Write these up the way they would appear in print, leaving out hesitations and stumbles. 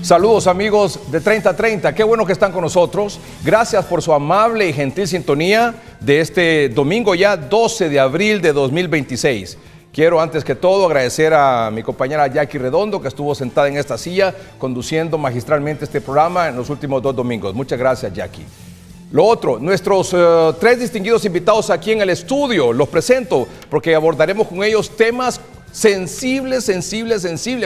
Saludos amigos de 3030, qué bueno que están con nosotros. Gracias por su amable y gentil sintonía de este domingo ya 12 de abril de 2026. Quiero antes que todo agradecer a mi compañera Jackie Redondo, que estuvo sentada en esta silla conduciendo magistralmente este programa en los últimos 2 domingos. Muchas gracias, Jackie. Lo otro, nuestros 3 distinguidos invitados aquí en el estudio, los presento porque abordaremos con ellos temas sensibles,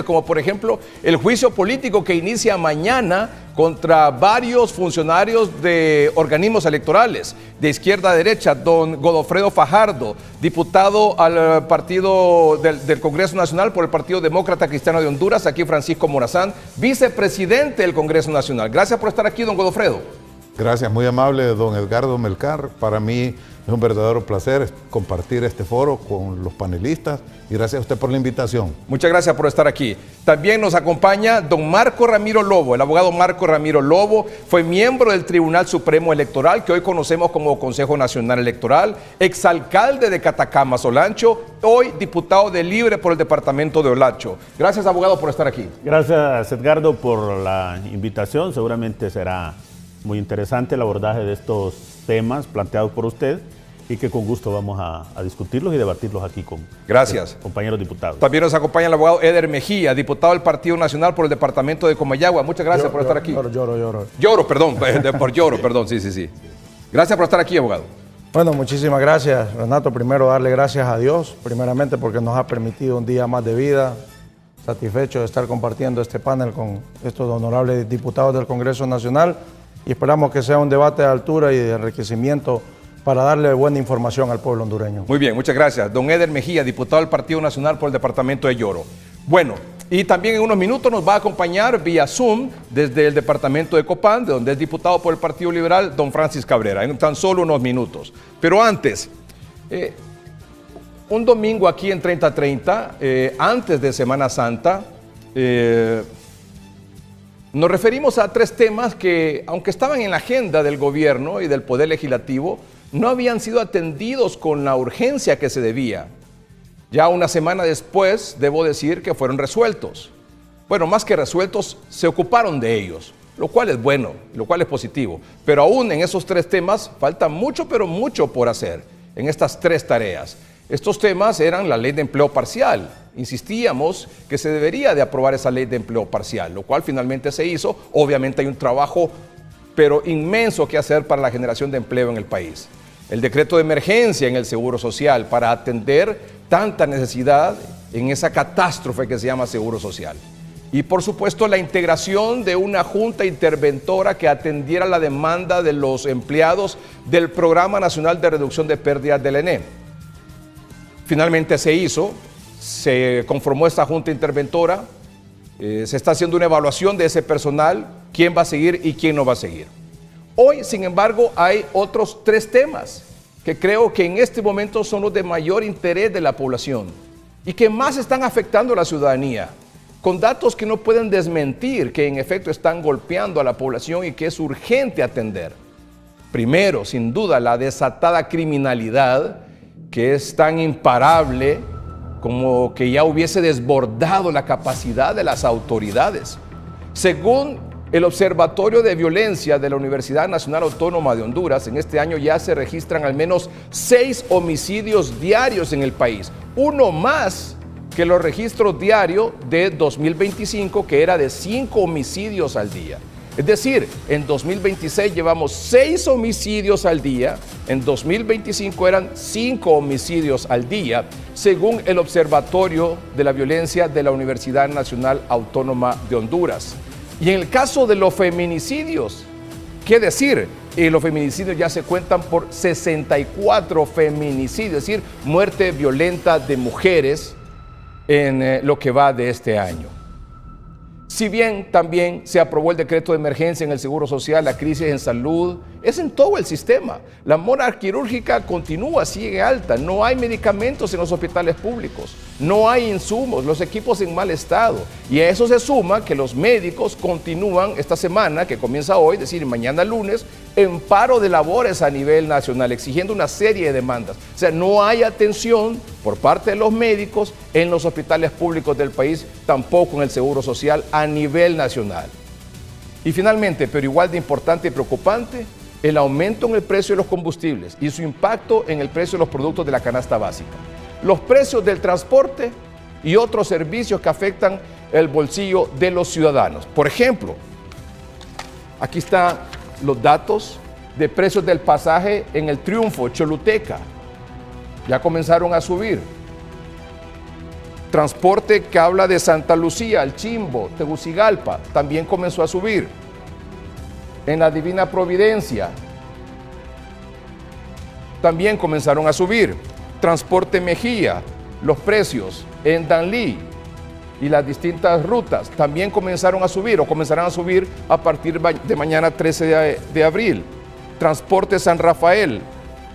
como por ejemplo el juicio político que inicia mañana contra varios funcionarios de organismos electorales, de izquierda a derecha, don Godofredo Fajardo, diputado al partido del Congreso Nacional por el Partido Demócrata Cristiano de Honduras, aquí Francisco Morazán, vicepresidente del Congreso Nacional. Gracias por estar aquí, don Godofredo. Gracias, muy amable don Edgardo Melcar. Para mí es un verdadero placer compartir este foro con los panelistas y gracias a usted por la invitación. Muchas gracias por estar aquí. También nos acompaña don Marco Ramiro Lobo. El abogado Marco Ramiro Lobo fue miembro del Tribunal Supremo Electoral, que hoy conocemos como Consejo Nacional Electoral, exalcalde de Catacamas, Olancho, hoy diputado de Libre por el departamento de Olancho. Gracias, abogado, por estar aquí. Gracias, Edgardo, por la invitación. Seguramente será muy interesante el abordaje de estos temas planteados por usted y que con gusto vamos a discutirlos y debatirlos aquí con compañeros diputados. También nos acompaña el abogado Eder Mejía, diputado del Partido Nacional por el departamento de Comayagua. Muchas gracias por estar aquí. Lloro, perdón, sí. Gracias por estar aquí, abogado. Bueno, muchísimas gracias, Renato. Primero darle gracias a Dios, primeramente porque nos ha permitido un día más de vida. Satisfecho de estar compartiendo este panel con estos honorables diputados del Congreso Nacional. Y esperamos que sea un debate de altura y de enriquecimiento para darle buena información al pueblo hondureño. Muy bien, muchas gracias. Don Eder Mejía, diputado del Partido Nacional por el departamento de Lloro. Bueno, y también en unos minutos nos va a acompañar vía Zoom desde el departamento de Copán, de donde es diputado por el Partido Liberal, don Francis Cabrera, en tan solo unos minutos. Pero antes, un domingo aquí en 3030, antes de Semana Santa, nos referimos a 3 temas que, aunque estaban en la agenda del gobierno y del Poder Legislativo, no habían sido atendidos con la urgencia que se debía. Ya una semana después, debo decir que fueron resueltos. Bueno, más que resueltos, se ocuparon de ellos, lo cual es bueno, lo cual es positivo. Pero aún en esos 3 temas falta mucho, pero mucho por hacer en estas 3 tareas. Estos temas eran la ley de empleo parcial. Insistíamos que se debería de aprobar esa ley de empleo parcial, lo cual finalmente se hizo. Obviamente hay un trabajo, pero inmenso que hacer para la generación de empleo en el país. El decreto de emergencia en el Seguro Social para atender tanta necesidad en esa catástrofe que se llama Seguro Social. Y por supuesto la integración de una junta interventora que atendiera la demanda de los empleados del Programa Nacional de Reducción de Pérdidas del ENE. Finalmente se hizo, se conformó esta junta interventora, se está haciendo una evaluación de ese personal, quién va a seguir y quién no va a seguir. Hoy, sin embargo, hay otros 3 temas que creo que en este momento son los de mayor interés de la población y que más están afectando a la ciudadanía, con datos que no pueden desmentir que en efecto están golpeando a la población y que es urgente atender. Primero, sin duda, la desatada criminalidad, que es tan imparable como que ya hubiese desbordado la capacidad de las autoridades. Según el Observatorio de Violencia de la Universidad Nacional Autónoma de Honduras, en este año ya se registran al menos 6 homicidios diarios en el país, uno más que los registros diarios de 2025, que era de 5 homicidios al día. Es decir, en 2026 llevamos 6 homicidios al día, en 2025 eran 5 homicidios al día, según el Observatorio de la Violencia de la Universidad Nacional Autónoma de Honduras. Y en el caso de los feminicidios, ¿qué decir? Los feminicidios ya se cuentan por 64 feminicidios, es decir, muerte violenta de mujeres en lo que va de este año. Si bien también se aprobó el decreto de emergencia en el Seguro Social, la crisis en salud es en todo el sistema. La mora quirúrgica continúa, sigue alta, no hay medicamentos en los hospitales públicos, no hay insumos, los equipos en mal estado. Y a eso se suma que los médicos continúan esta semana, que comienza hoy, es decir, mañana lunes, en paro de labores a nivel nacional, exigiendo una serie de demandas. O sea, no hay atención por parte de los médicos en los hospitales públicos del país, tampoco en el Seguro Social a nivel nacional. Y finalmente, pero igual de importante y preocupante, el aumento en el precio de los combustibles y su impacto en el precio de los productos de la canasta básica. Los precios del transporte y otros servicios que afectan el bolsillo de los ciudadanos. Por ejemplo, aquí están los datos de precios del pasaje en el Triunfo, Choluteca. Ya comenzaron a subir. Transporte que habla de Santa Lucía, El Chimbo, Tegucigalpa, también comenzó a subir. En la Divina Providencia también comenzaron a subir. Transporte Mejía, los precios en Danlí y las distintas rutas también comenzaron a subir o comenzarán a subir a partir de mañana 13 de abril. Transporte San Rafael,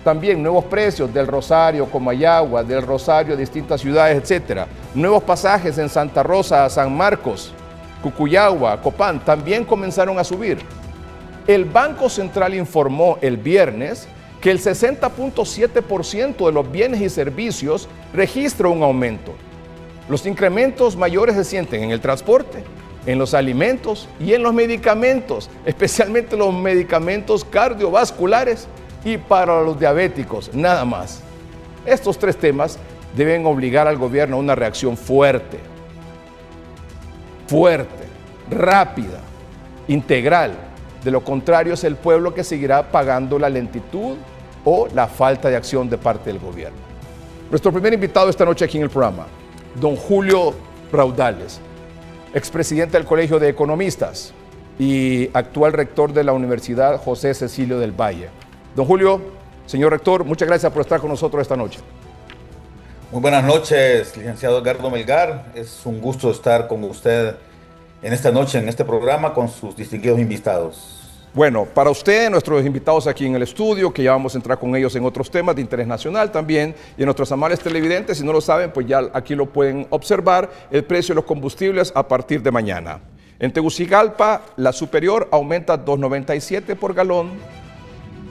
también nuevos precios del Rosario, Comayagua, del Rosario a distintas ciudades, etcétera. Nuevos pasajes en Santa Rosa a San Marcos, Cucuyagua, Copán, también comenzaron a subir. El Banco Central informó el viernes que el 60.7% de los bienes y servicios registra un aumento. Los incrementos mayores se sienten en el transporte, en los alimentos y en los medicamentos, especialmente los medicamentos cardiovasculares y para los diabéticos, nada más. Estos tres temas deben obligar al gobierno a una reacción fuerte, rápida, integral. De lo contrario, es el pueblo que seguirá pagando la lentitud o la falta de acción de parte del gobierno. Nuestro primer invitado esta noche aquí en el programa, don Julio Raudales, expresidente del Colegio de Economistas y actual rector de la Universidad José Cecilio del Valle. Don Julio, señor rector, muchas gracias por estar con nosotros esta noche. Muy buenas noches, licenciado Edgardo Melgar. Es un gusto estar con usted en esta noche, en este programa, con sus distinguidos invitados. Bueno, para usted, nuestros invitados aquí en el estudio, que ya vamos a entrar con ellos en otros temas de interés nacional también, y a nuestros amables televidentes, si no lo saben, pues ya aquí lo pueden observar, el precio de los combustibles a partir de mañana. En Tegucigalpa, la superior aumenta 2.97 por galón,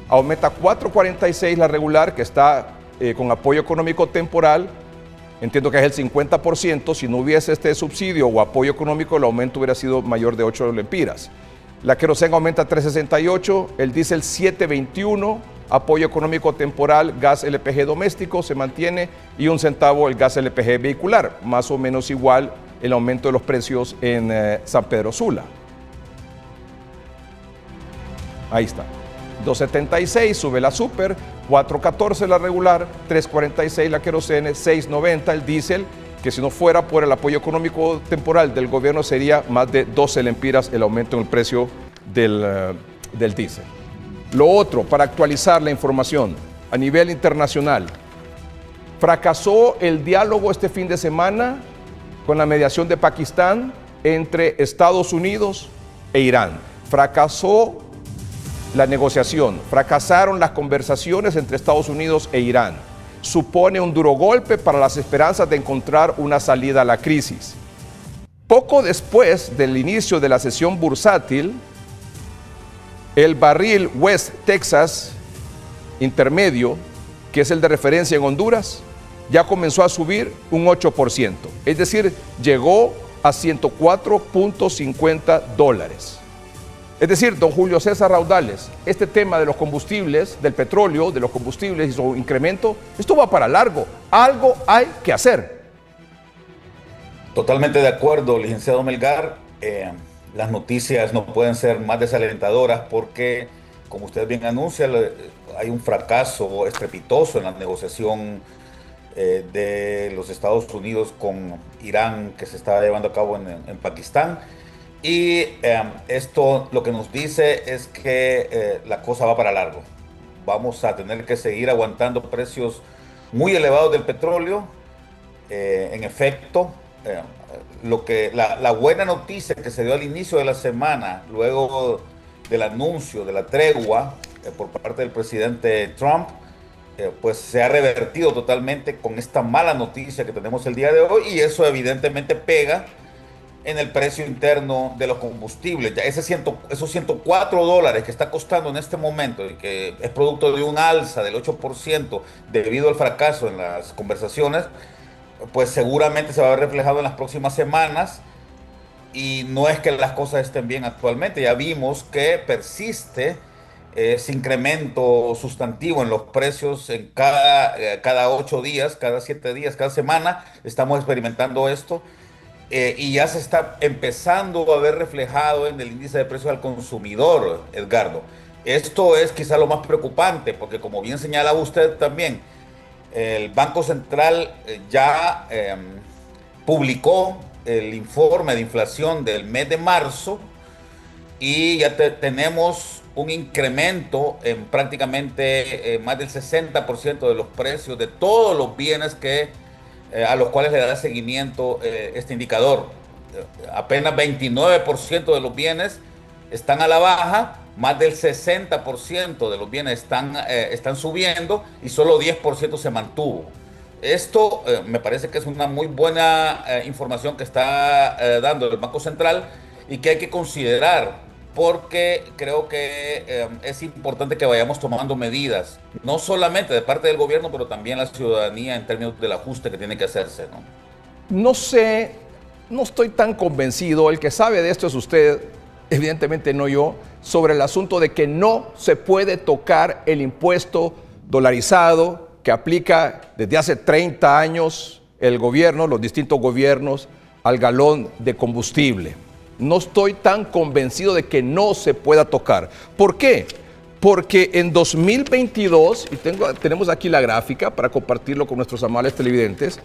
aumenta 4.46 la regular, que está con apoyo económico temporal. Entiendo que es el 50%, si no hubiese este subsidio o apoyo económico, el aumento hubiera sido mayor de 8 lempiras. La queroseno aumenta 3.68, el diésel 7.21, apoyo económico temporal, gas LPG doméstico se mantiene y 1 centavo el gas LPG vehicular, más o menos igual el aumento de los precios en San Pedro Sula. Ahí está. 2.76 sube la super, 4.14 la regular, 3.46 la querosene, 6.90 el diésel, que si no fuera por el apoyo económico temporal del gobierno sería más de 12 lempiras el aumento en el precio del diésel. Lo otro, para actualizar la información, a nivel internacional, fracasó el diálogo este fin de semana con la mediación de Pakistán entre Estados Unidos e Irán. Fracasó la negociación, fracasaron las conversaciones entre Estados Unidos e Irán. Supone un duro golpe para las esperanzas de encontrar una salida a la crisis. Poco después del inicio de la sesión bursátil, el barril West Texas intermedio, que es el de referencia en Honduras, ya comenzó a subir un 8%, es decir, llegó a $104.50. Es decir, don Julio César Raudales, este tema de los combustibles, del petróleo, de los combustibles y su incremento, esto va para largo. Algo hay que hacer. Totalmente de acuerdo, licenciado Melgar. Las noticias no pueden ser más desalentadoras porque, como usted bien anuncia, hay un fracaso estrepitoso en la negociación de los Estados Unidos con Irán que se está llevando a cabo en Pakistán. Y esto lo que nos dice es que la cosa va para largo. Vamos a tener que seguir aguantando precios muy elevados del petróleo. En efecto, la buena noticia que se dio al inicio de la semana, luego del anuncio de la tregua por parte del presidente Trump, pues se ha revertido totalmente con esta mala noticia que tenemos el día de hoy, y eso evidentemente pega en el precio interno de los combustibles. Ya esos $104 que está costando en este momento y que es producto de un alza del 8% debido al fracaso en las conversaciones, pues seguramente se va a ver reflejado en las próximas semanas y no es que las cosas estén bien actualmente. Ya vimos que persiste ese incremento sustantivo en los precios en cada 8 días, cada 7 días, cada semana. Estamos experimentando esto y ya se está empezando a ver reflejado en el índice de precios al consumidor, Edgardo. Esto es quizá lo más preocupante porque, como bien señalaba usted también, el Banco Central ya publicó el informe de inflación del mes de marzo y ya tenemos un incremento en prácticamente más del 60% de los precios de todos los bienes a los cuales le da seguimiento este indicador. Apenas 29% de los bienes están a la baja, más del 60% de los bienes están subiendo y solo 10% se mantuvo. Esto me parece que es una muy buena información que está dando el Banco Central y que hay que considerar, porque creo que es importante que vayamos tomando medidas, no solamente de parte del gobierno, pero también la ciudadanía en términos del ajuste que tiene que hacerse, ¿no? No sé, no estoy tan convencido, el que sabe de esto es usted, evidentemente no yo, sobre el asunto de que no se puede tocar el impuesto dolarizado que aplica desde hace 30 años el gobierno, los distintos gobiernos, al galón de combustible. No estoy tan convencido de que no se pueda tocar. ¿Por qué? Porque en 2022, y tenemos aquí la gráfica para compartirlo con nuestros amables televidentes,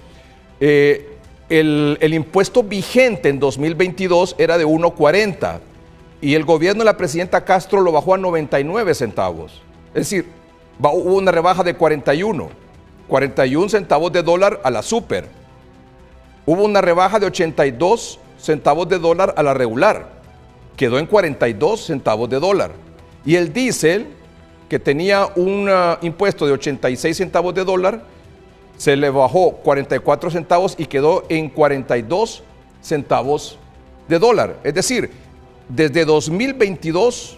el impuesto vigente en 2022 era de 1.40 y el gobierno de la presidenta Castro lo bajó a 99 centavos. Es decir, hubo una rebaja de 41 centavos de dólar a la super. Hubo una rebaja de 82 centavos de dólar a la regular. Quedó en 42 centavos de dólar. Y el diésel, que tenía un impuesto de 86 centavos de dólar, se le bajó 44 centavos y quedó en 42 centavos de dólar. Es decir, desde 2022,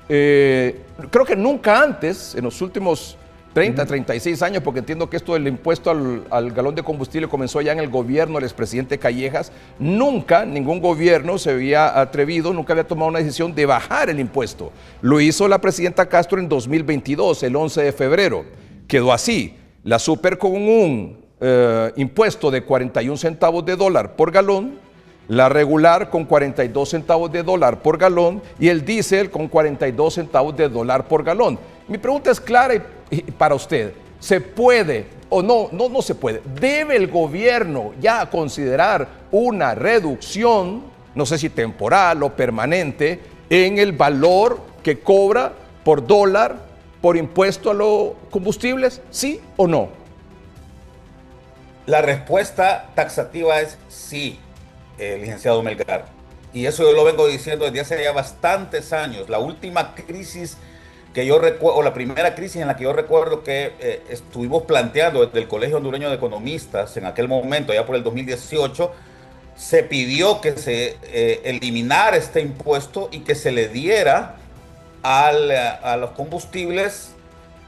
creo que nunca antes, en los últimos 30, 36 años, porque entiendo que esto del impuesto al galón de combustible comenzó ya en el gobierno del expresidente Callejas, nunca ningún gobierno se había atrevido, nunca había tomado una decisión de bajar el impuesto. Lo hizo la presidenta Castro en 2022, el 11 de febrero. Quedó así, la super con un impuesto de 41 centavos de dólar por galón, la regular con 42 centavos de dólar por galón y el diésel con 42 centavos de dólar por galón. Mi pregunta es clara y para usted, ¿se puede o no? No se puede. ¿Debe el gobierno ya considerar una reducción, no sé si temporal o permanente, en el valor que cobra por dólar por impuesto a los combustibles? ¿Sí o no? La respuesta taxativa es sí, licenciado Melgar. Y eso yo lo vengo diciendo desde hace ya bastantes años. La última crisis que yo recuerdo, o la primera crisis en la que yo recuerdo que estuvimos planteando desde el Colegio Hondureño de Economistas en aquel momento, ya por el 2018, se pidió que se eliminara este impuesto y que se le diera a los combustibles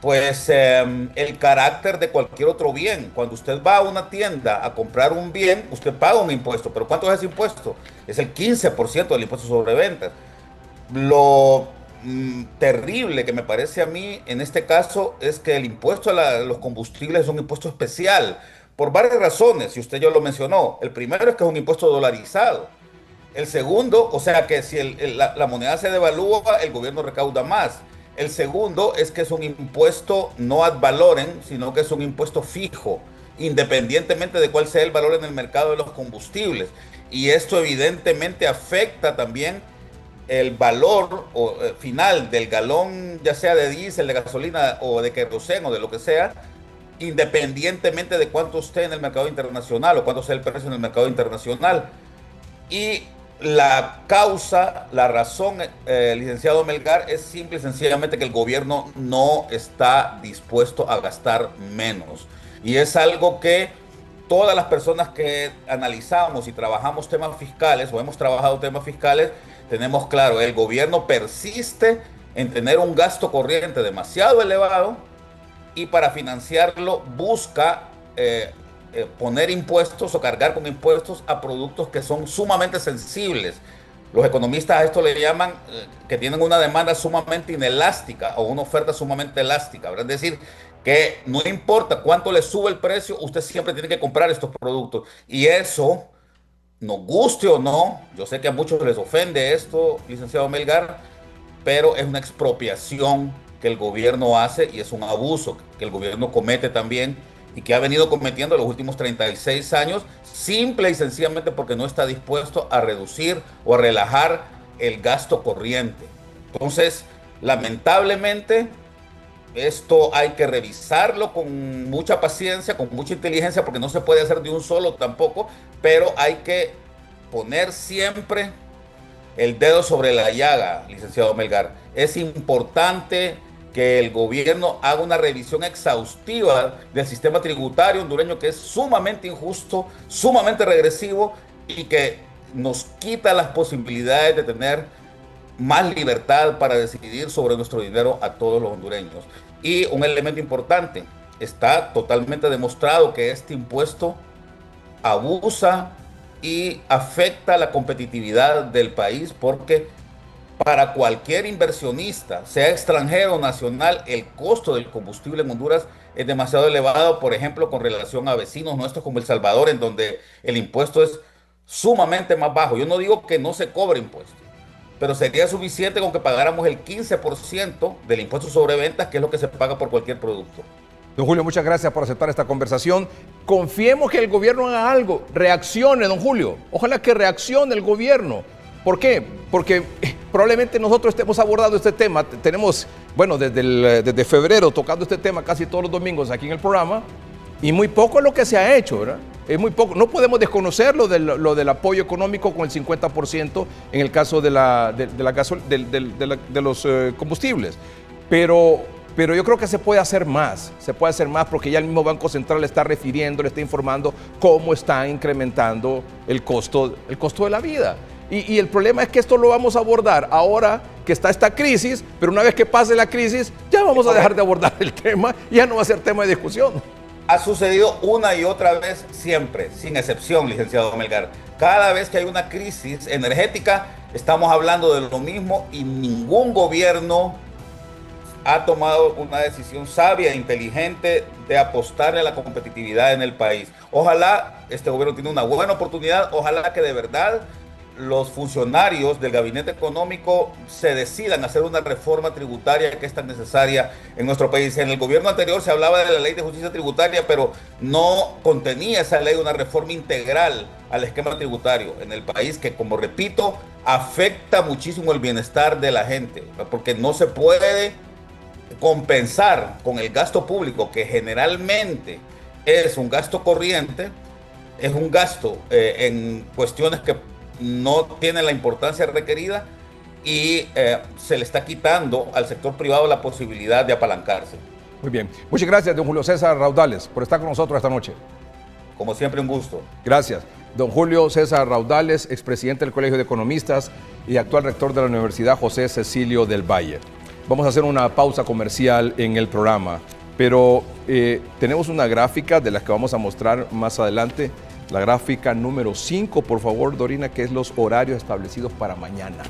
pues el carácter de cualquier otro bien. Cuando usted va a una tienda a comprar un bien, usted paga un impuesto, pero ¿cuánto es ese impuesto? Es el 15% del impuesto sobre ventas. Lo terrible que me parece a mí en este caso es que el impuesto a los combustibles es un impuesto especial por varias razones, y usted ya lo mencionó. El primero es que es un impuesto dolarizado. El segundo, o sea que si la moneda se devalúa, el gobierno recauda más. El segundo es que es un impuesto no ad valorem, sino que es un impuesto fijo, independientemente de cuál sea el valor en el mercado de los combustibles. Y esto evidentemente afecta también el valor final del galón, ya sea de diésel, de gasolina o de queroseno o de lo que sea, independientemente de cuánto esté en el mercado internacional o cuánto sea el precio en el mercado internacional. Y la causa, la razón, licenciado Melgar, es simple y sencillamente que el gobierno no está dispuesto a gastar menos. Y es algo que todas las personas que analizamos y trabajamos temas fiscales o hemos trabajado temas fiscales, tenemos claro, el gobierno persiste en tener un gasto corriente demasiado elevado y para financiarlo busca poner impuestos o cargar con impuestos a productos que son sumamente sensibles. Los economistas a esto le llaman que tienen una demanda sumamente inelástica o una oferta sumamente elástica, ¿verdad? Es decir, que no importa cuánto le sube el precio, usted siempre tiene que comprar estos productos. Y eso, nos guste o no, yo sé que a muchos les ofende esto, licenciado Melgar, pero es una expropiación que el gobierno hace y es un abuso que el gobierno comete también y que ha venido cometiendo en los últimos 36 años, simple y sencillamente porque no está dispuesto a reducir o a relajar el gasto corriente. Entonces, lamentablemente, esto hay que revisarlo con mucha paciencia, con mucha inteligencia, porque no se puede hacer de un solo tampoco, pero hay que poner siempre el dedo sobre la llaga, licenciado Melgar. Es importante que el gobierno haga una revisión exhaustiva del sistema tributario hondureño, que es sumamente injusto, sumamente regresivo y que nos quita las posibilidades de tener más libertad para decidir sobre nuestro dinero a todos los hondureños. Y un elemento importante, está totalmente demostrado que este impuesto abusa y afecta la competitividad del país, porque para cualquier inversionista, sea extranjero o nacional, el costo del combustible en Honduras es demasiado elevado, por ejemplo, con relación a vecinos nuestros como El Salvador, en donde el impuesto es sumamente más bajo. Yo no digo que no se cobre impuesto, pero sería suficiente con que pagáramos el 15% del impuesto sobre ventas, que es lo que se paga por cualquier producto. Don Julio, muchas gracias por aceptar esta conversación. Confiemos que el gobierno haga algo, reaccione, don Julio. Ojalá que reaccione el gobierno. ¿Por qué? Porque probablemente nosotros estemos abordando este tema. Tenemos, bueno, desde febrero tocando este tema casi todos los domingos aquí en el programa, y muy poco es lo que se ha hecho, ¿verdad? Es muy poco. No podemos desconocer lo del apoyo económico con el 50% en el caso de los combustibles. Pero yo creo que se puede hacer más porque ya el mismo Banco Central le está refiriendo, le está informando cómo está incrementando el costo de la vida. Y el problema es que esto lo vamos a abordar ahora que está esta crisis, pero una vez que pase la crisis, ya vamos a dejar de abordar el tema y ya no va a ser tema de discusión. Ha sucedido una y otra vez siempre, sin excepción, licenciado Melgar. Cada vez que hay una crisis energética, estamos hablando de lo mismo y ningún gobierno ha tomado una decisión sabia e inteligente de apostarle a la competitividad en el país. Ojalá este gobierno tiene una buena oportunidad, ojalá que de verdad los funcionarios del gabinete económico se decidan a hacer una reforma tributaria que es tan necesaria en nuestro país. En el gobierno anterior se hablaba de la ley de justicia tributaria, pero no contenía esa ley una reforma integral al esquema tributario en el país, que, como repito, afecta muchísimo el bienestar de la gente, porque no se puede compensar con el gasto público, que generalmente es un gasto corriente, es un gasto en cuestiones que no tiene la importancia requerida, y se le está quitando al sector privado la posibilidad de apalancarse. Muy bien. Muchas gracias, don Julio César Raudales, por estar con nosotros esta noche. Como siempre, un gusto. Gracias. Don Julio César Raudales, expresidente del Colegio de Economistas y actual rector de la Universidad José Cecilio del Valle. Vamos a hacer una pausa comercial en el programa, pero tenemos una gráfica de las que vamos a mostrar más adelante. La gráfica número 5, por favor, Dorina, que es los horarios establecidos para mañana.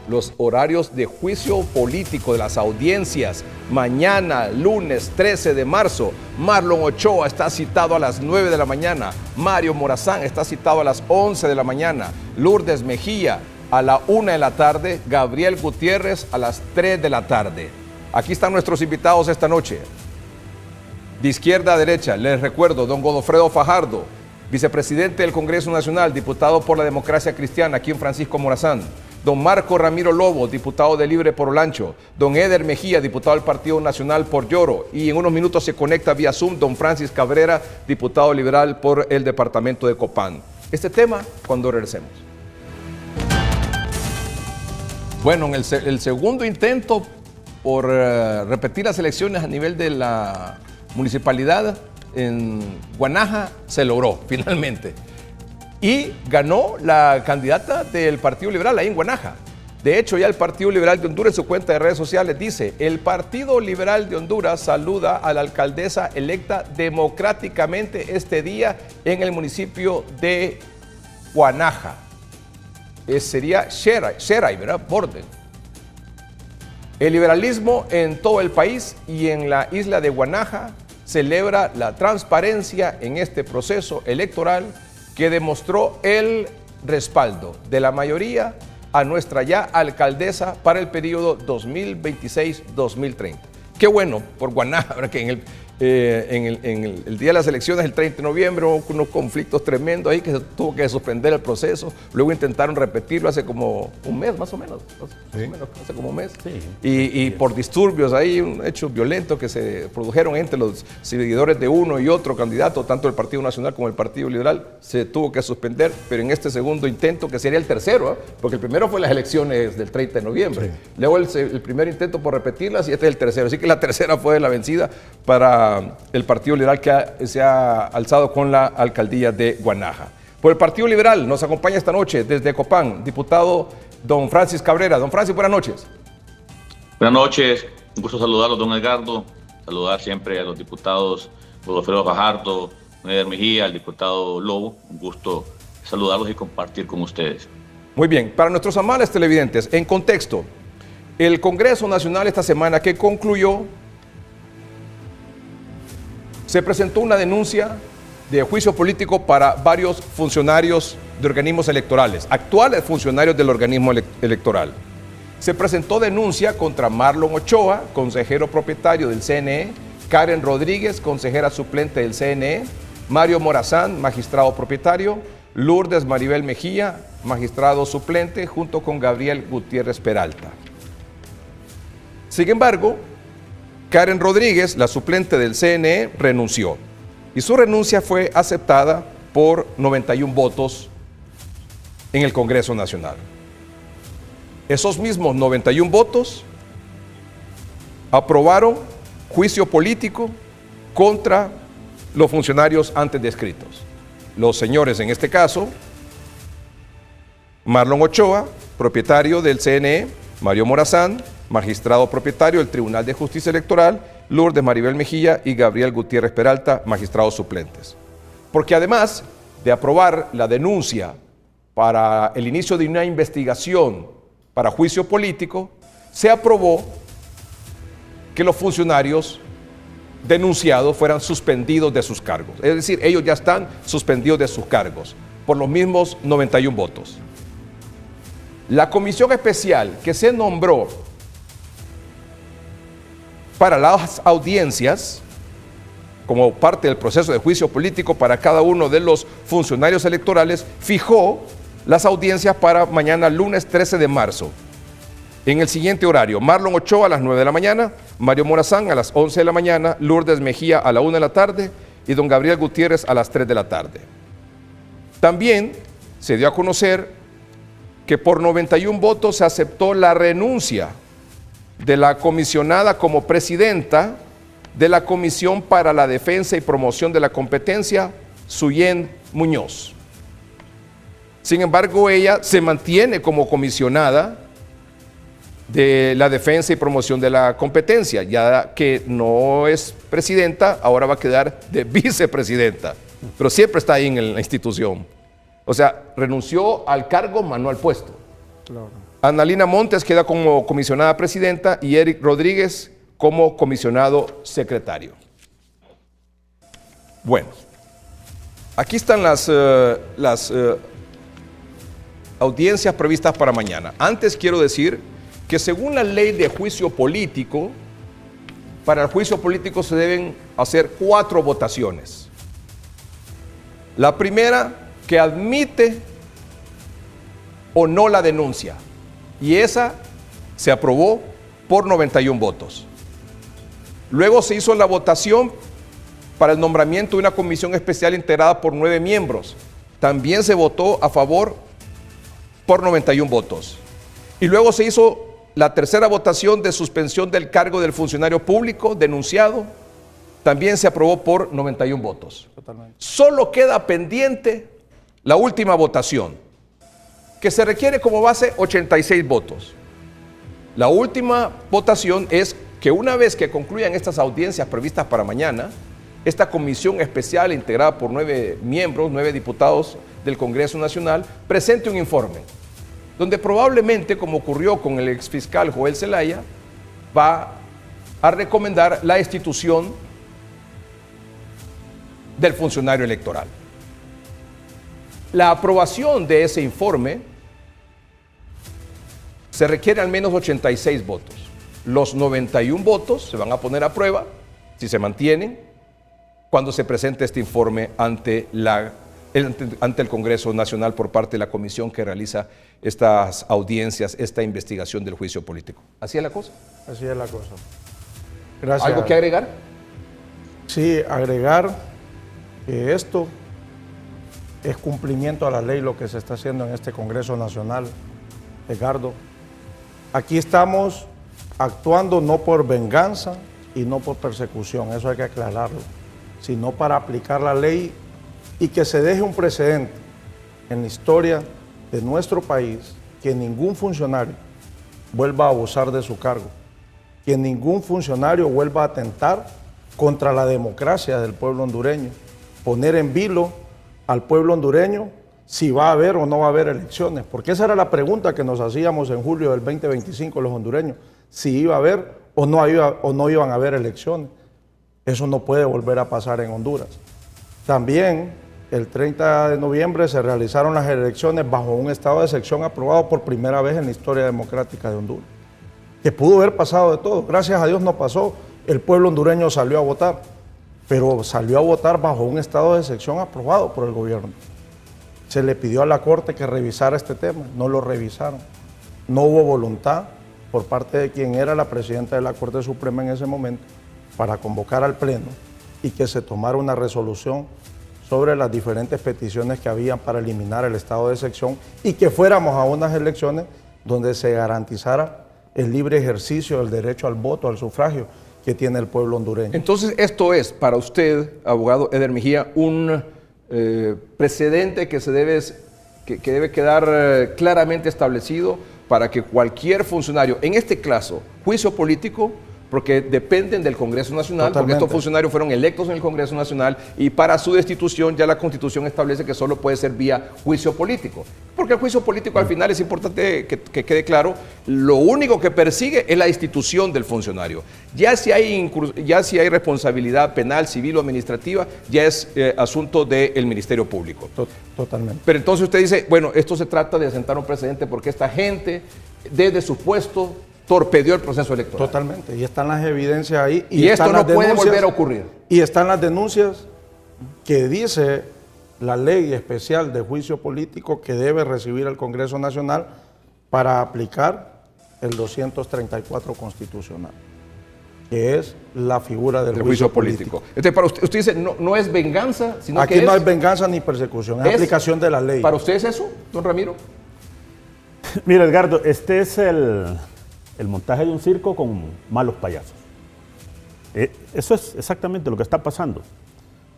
Los horarios de juicio político de las audiencias. Mañana, lunes 13 de marzo, Marlon Ochoa está citado a las 9 de la mañana. Mario Morazán está citado a las 11 de la mañana. Lourdes Mejía a la 1 de la tarde. Gabriel Gutiérrez a las 3 de la tarde. Aquí están nuestros invitados esta noche. De izquierda a derecha, les recuerdo, don Godofredo Fajardo, vicepresidente del Congreso Nacional, diputado por la Democracia Cristiana, aquí en Francisco Morazán. Don Marco Ramiro Lobo, diputado de Libre por Olancho. Don Eder Mejía, diputado del Partido Nacional por Lloro. Y en unos minutos se conecta vía Zoom don Francis Cabrera, diputado liberal por el departamento de Copán. Este tema cuando regresemos. Bueno, en el segundo intento por repetir las elecciones a nivel de la municipalidad en Guanaja se logró finalmente. Y ganó la candidata del Partido Liberal ahí en Guanaja. De hecho, ya el Partido Liberal de Honduras en su cuenta de redes sociales dice: el Partido Liberal de Honduras saluda a la alcaldesa electa democráticamente este día en el municipio de Guanaja. Sería Xeray, ¿verdad? Borden. El liberalismo en todo el país y en la isla de Guanaja celebra la transparencia en este proceso electoral que demostró el respaldo de la mayoría a nuestra ya alcaldesa para el periodo 2026-2030. Qué bueno por Guanaja, ¿verdad? Que el día de las elecciones, el 30 de noviembre, hubo unos conflictos tremendos ahí que se tuvo que suspender el proceso. Luego intentaron repetirlo hace como un mes, más o menos. Hace como un mes. Sí. Y por disturbios ahí, hechos violentos que se produjeron entre los seguidores de uno y otro candidato, tanto el Partido Nacional como el Partido Liberal, se tuvo que suspender. Pero en este segundo intento, que sería el tercero, porque el primero fue las elecciones del 30 de noviembre. Sí. Luego el primer intento por repetirlas y este es el tercero. Así que la tercera fue la vencida para el Partido Liberal, que se ha alzado con la alcaldía de Guanaja. Por el Partido Liberal nos acompaña esta noche desde Copán, diputado don Francis Cabrera. Don Francis, buenas noches. Buenas noches, un gusto saludarlos, don Edgardo. Saludar siempre a los diputados Godofredo Fajardo, Neder Mejía, al diputado Lobo. Un gusto saludarlos y compartir con ustedes. Muy bien, para nuestros amables televidentes, en contexto, el Congreso Nacional esta semana que concluyó, se presentó una denuncia de juicio político para varios funcionarios de organismos electorales, actuales funcionarios del organismo electoral. Se presentó denuncia contra Marlon Ochoa, consejero propietario del CNE, Karen Rodríguez, consejera suplente del CNE, Mario Morazán, magistrado propietario, Lourdes Maribel Mejía, magistrado suplente, junto con Gabriel Gutiérrez Peralta. Sin embargo, Karen Rodríguez, la suplente del CNE, renunció y su renuncia fue aceptada por 91 votos en el Congreso Nacional. Esos mismos 91 votos aprobaron juicio político contra los funcionarios antes descritos. Los señores, en este caso, Marlon Ochoa, propietario del CNE, Mario Morazán, magistrado propietario del Tribunal de Justicia Electoral, Lourdes Maribel Mejía y Gabriel Gutiérrez Peralta, magistrados suplentes. Porque además de aprobar la denuncia para el inicio de una investigación para juicio político, se aprobó que los funcionarios denunciados fueran suspendidos de sus cargos. Es decir, ellos ya están suspendidos de sus cargos por los mismos 91 votos. La comisión especial que se nombró para las audiencias, como parte del proceso de juicio político para cada uno de los funcionarios electorales, fijó las audiencias para mañana lunes 13 de marzo. En el siguiente horario: Marlon Ochoa a las 9 de la mañana, Mario Morazán a las 11 de la mañana, Lourdes Mejía a la 1 de la tarde y don Gabriel Gutiérrez a las 3 de la tarde. También se dio a conocer que por 91 votos se aceptó la renuncia de la comisionada como presidenta de la Comisión para la Defensa y Promoción de la Competencia, Suyen Muñoz. Sin embargo, ella se mantiene como comisionada de la Defensa y Promoción de la Competencia, ya que no es presidenta, ahora va a quedar de vicepresidenta, pero siempre está ahí en la institución. O sea, renunció al cargo, mas no al puesto. Claro. Analina Montes queda como comisionada presidenta y Eric Rodríguez como comisionado secretario. Bueno, aquí están las audiencias previstas para mañana. Antes quiero decir que según la ley de juicio político, para el juicio político se deben hacer 4 votaciones. La primera, que admite o no la denuncia. Y esa se aprobó por 91 votos. Luego se hizo la votación para el nombramiento de una comisión especial integrada por 9 miembros. También se votó a favor por 91 votos. Y luego se hizo la tercera votación de suspensión del cargo del funcionario público denunciado. También se aprobó por 91 votos. Totalmente. Solo queda pendiente la última votación, que se requiere como base 86 votos. La última votación es que una vez que concluyan estas audiencias previstas para mañana, esta comisión especial integrada por 9 miembros, 9 diputados del Congreso Nacional, presente un informe, donde probablemente, como ocurrió con el exfiscal Joel Zelaya, va a recomendar la destitución del funcionario electoral. La aprobación de ese informe se requiere al menos 86 votos. Los 91 votos se van a poner a prueba, si se mantienen, cuando se presente este informe ante el Congreso Nacional por parte de la comisión que realiza estas audiencias, esta investigación del juicio político. ¿Así es la cosa? Así es la cosa. Gracias. ¿Algo que agregar? Sí, agregar que esto es cumplimiento a la ley lo que se está haciendo en este Congreso Nacional, Edgardo. Aquí estamos actuando no por venganza y no por persecución, eso hay que aclararlo, sino para aplicar la ley y que se deje un precedente en la historia de nuestro país, que ningún funcionario vuelva a abusar de su cargo, que ningún funcionario vuelva a atentar contra la democracia del pueblo hondureño, poner en vilo al pueblo hondureño si va a haber o no va a haber elecciones, porque esa era la pregunta que nos hacíamos en julio del 2025 los hondureños, si iba a haber o no iban a haber elecciones. Eso no puede volver a pasar en Honduras. También el 30 de noviembre se realizaron las elecciones bajo un estado de excepción aprobado por primera vez en la historia democrática de Honduras, que pudo haber pasado de todo, gracias a Dios no pasó, el pueblo hondureño salió a votar, pero salió a votar bajo un estado de excepción aprobado por el gobierno. Se le pidió a la Corte que revisara este tema, no lo revisaron. No hubo voluntad por parte de quien era la presidenta de la Corte Suprema en ese momento para convocar al Pleno y que se tomara una resolución sobre las diferentes peticiones que habían para eliminar el estado de excepción y que fuéramos a unas elecciones donde se garantizara el libre ejercicio del derecho al voto, al sufragio que tiene el pueblo hondureño. Entonces, esto es para usted, abogado Eder Mejía, un precedente que debe quedar claramente establecido para que cualquier funcionario, en este caso, juicio político, porque dependen del Congreso Nacional, Totalmente. porque estos funcionarios fueron electos en el Congreso Nacional y para su destitución ya la Constitución establece que solo puede ser vía juicio político. Porque el juicio político al final es importante que quede claro, lo único que persigue es la destitución del funcionario. Ya si hay responsabilidad penal, civil o administrativa, ya es asunto del Ministerio Público. Totalmente. Pero entonces usted dice, bueno, esto se trata de sentar un precedente porque esta gente, desde su puesto, torpedeó el proceso electoral. Totalmente, y están las evidencias ahí. Y esto no puede volver a ocurrir. Y están las denuncias que dice la ley especial de juicio político que debe recibir el Congreso Nacional para aplicar el 234 constitucional, que es la figura del juicio político. Entonces, para usted dice, no es venganza, sino Aquí que no es... hay venganza ni persecución, es aplicación de la ley. ¿Para usted es eso, don Ramiro? Mira, Edgardo, este es el montaje de un circo con malos payasos. Eso es exactamente lo que está pasando.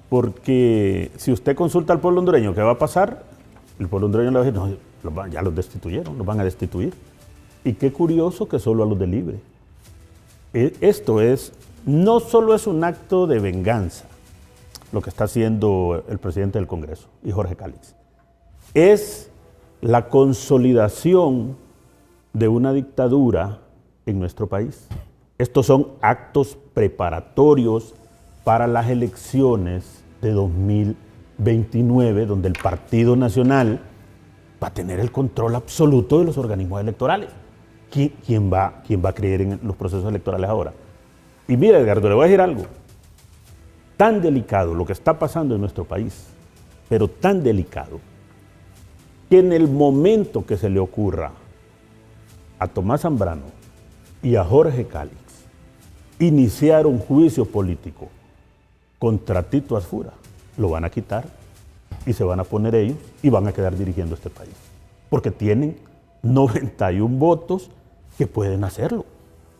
Porque si usted consulta al pueblo hondureño qué va a pasar, el pueblo hondureño le va a decir, no, ya los destituyeron, los van a destituir. Y qué curioso que solo a los de libre. Esto no solo es un acto de venganza, lo que está haciendo el presidente del Congreso y Jorge Cálix. Es la consolidación de una dictadura en nuestro país. Estos son actos preparatorios para las elecciones de 2029, donde el Partido Nacional va a tener el control absoluto de los organismos electorales. ¿Quién va a creer en los procesos electorales ahora? Y mira, Edgardo, le voy a decir algo. Tan delicado lo que está pasando en nuestro país, pero tan delicado, que en el momento que se le ocurra a Tomás Zambrano y a Jorge Cálix iniciar un juicio político contra Tito Asfura, lo van a quitar y se van a poner ellos y van a quedar dirigiendo este país. Porque tienen 91 votos que pueden hacerlo.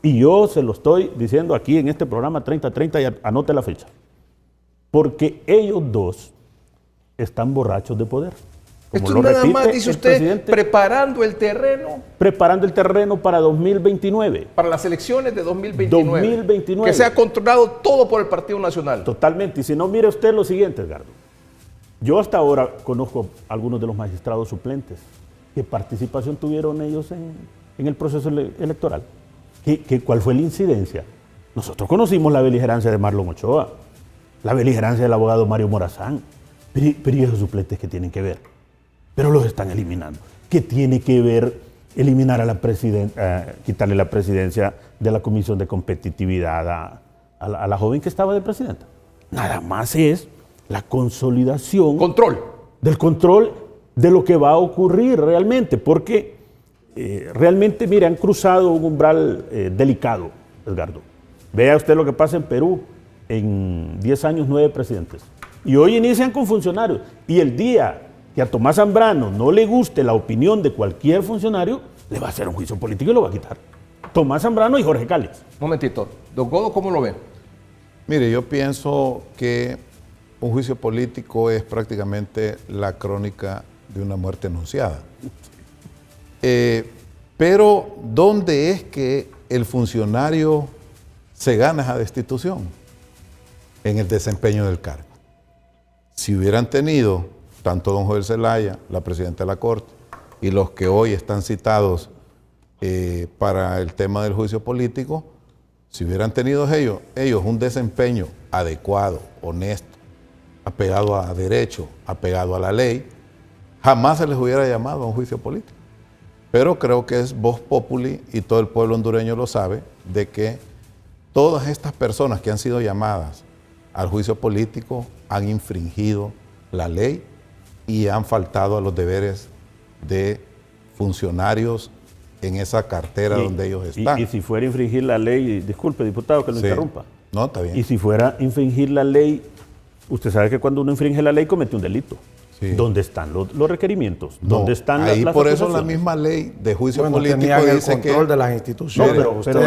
Y yo se lo estoy diciendo aquí en este programa 30-30 y anote la fecha. Porque ellos dos están borrachos de poder. Como Esto lo nada repite más, dice el usted, presidente, preparando el terreno preparando el terreno para 2029. para las elecciones de 2029. 2029. Que sea controlado todo por el Partido Nacional. Totalmente. Y si no, mire usted lo siguiente, Edgardo. Yo hasta ahora conozco a algunos de los magistrados suplentes. ¿Qué participación tuvieron ellos en el proceso electoral? ¿Cuál fue la incidencia? Nosotros conocimos la beligerancia de Marlon Ochoa, la beligerancia del abogado Mario Morazán. Pero ¿y esos suplentes qué tienen que ver? Pero los están eliminando. ¿Qué tiene que ver eliminar a la presidenta, quitarle la presidencia de la Comisión de Competitividad a la joven que estaba de presidenta? Nada más es la consolidación del control de lo que va a ocurrir realmente, porque realmente, mire, han cruzado un umbral delicado, Edgardo. Vea usted lo que pasa en Perú, en 10 años 9 presidentes. Y hoy inician con funcionarios. Y el día que a Tomás Zambrano no le guste la opinión de cualquier funcionario, le va a hacer un juicio político y lo va a quitar. Tomás Zambrano y Jorge Cálix. Un momentito. Don Godo, ¿cómo lo ven? Mire, yo pienso que un juicio político es prácticamente la crónica de una muerte anunciada. Pero, ¿dónde es que el funcionario se gana esa destitución? En el desempeño del cargo. Si hubieran tenido tanto don Joel Zelaya, la presidenta de la Corte, y los que hoy están citados para el tema del juicio político, si hubieran tenido ellos un desempeño adecuado, honesto, apegado a derecho, apegado a la ley, jamás se les hubiera llamado a un juicio político. Pero creo que es vox populi, y todo el pueblo hondureño lo sabe, de que todas estas personas que han sido llamadas al juicio político han infringido la ley y han faltado a los deberes de funcionarios en esa cartera donde ellos están. Y si fuera a infringir la ley, disculpe, diputado, que lo interrumpa. No, está bien. Y si fuera a infringir la ley, usted sabe que cuando uno infringe la ley comete un delito. Sí. ¿Dónde están los requerimientos? ¿Dónde están ahí las por eso la misma ley de juicio político dice el control que de las instituciones. No, pero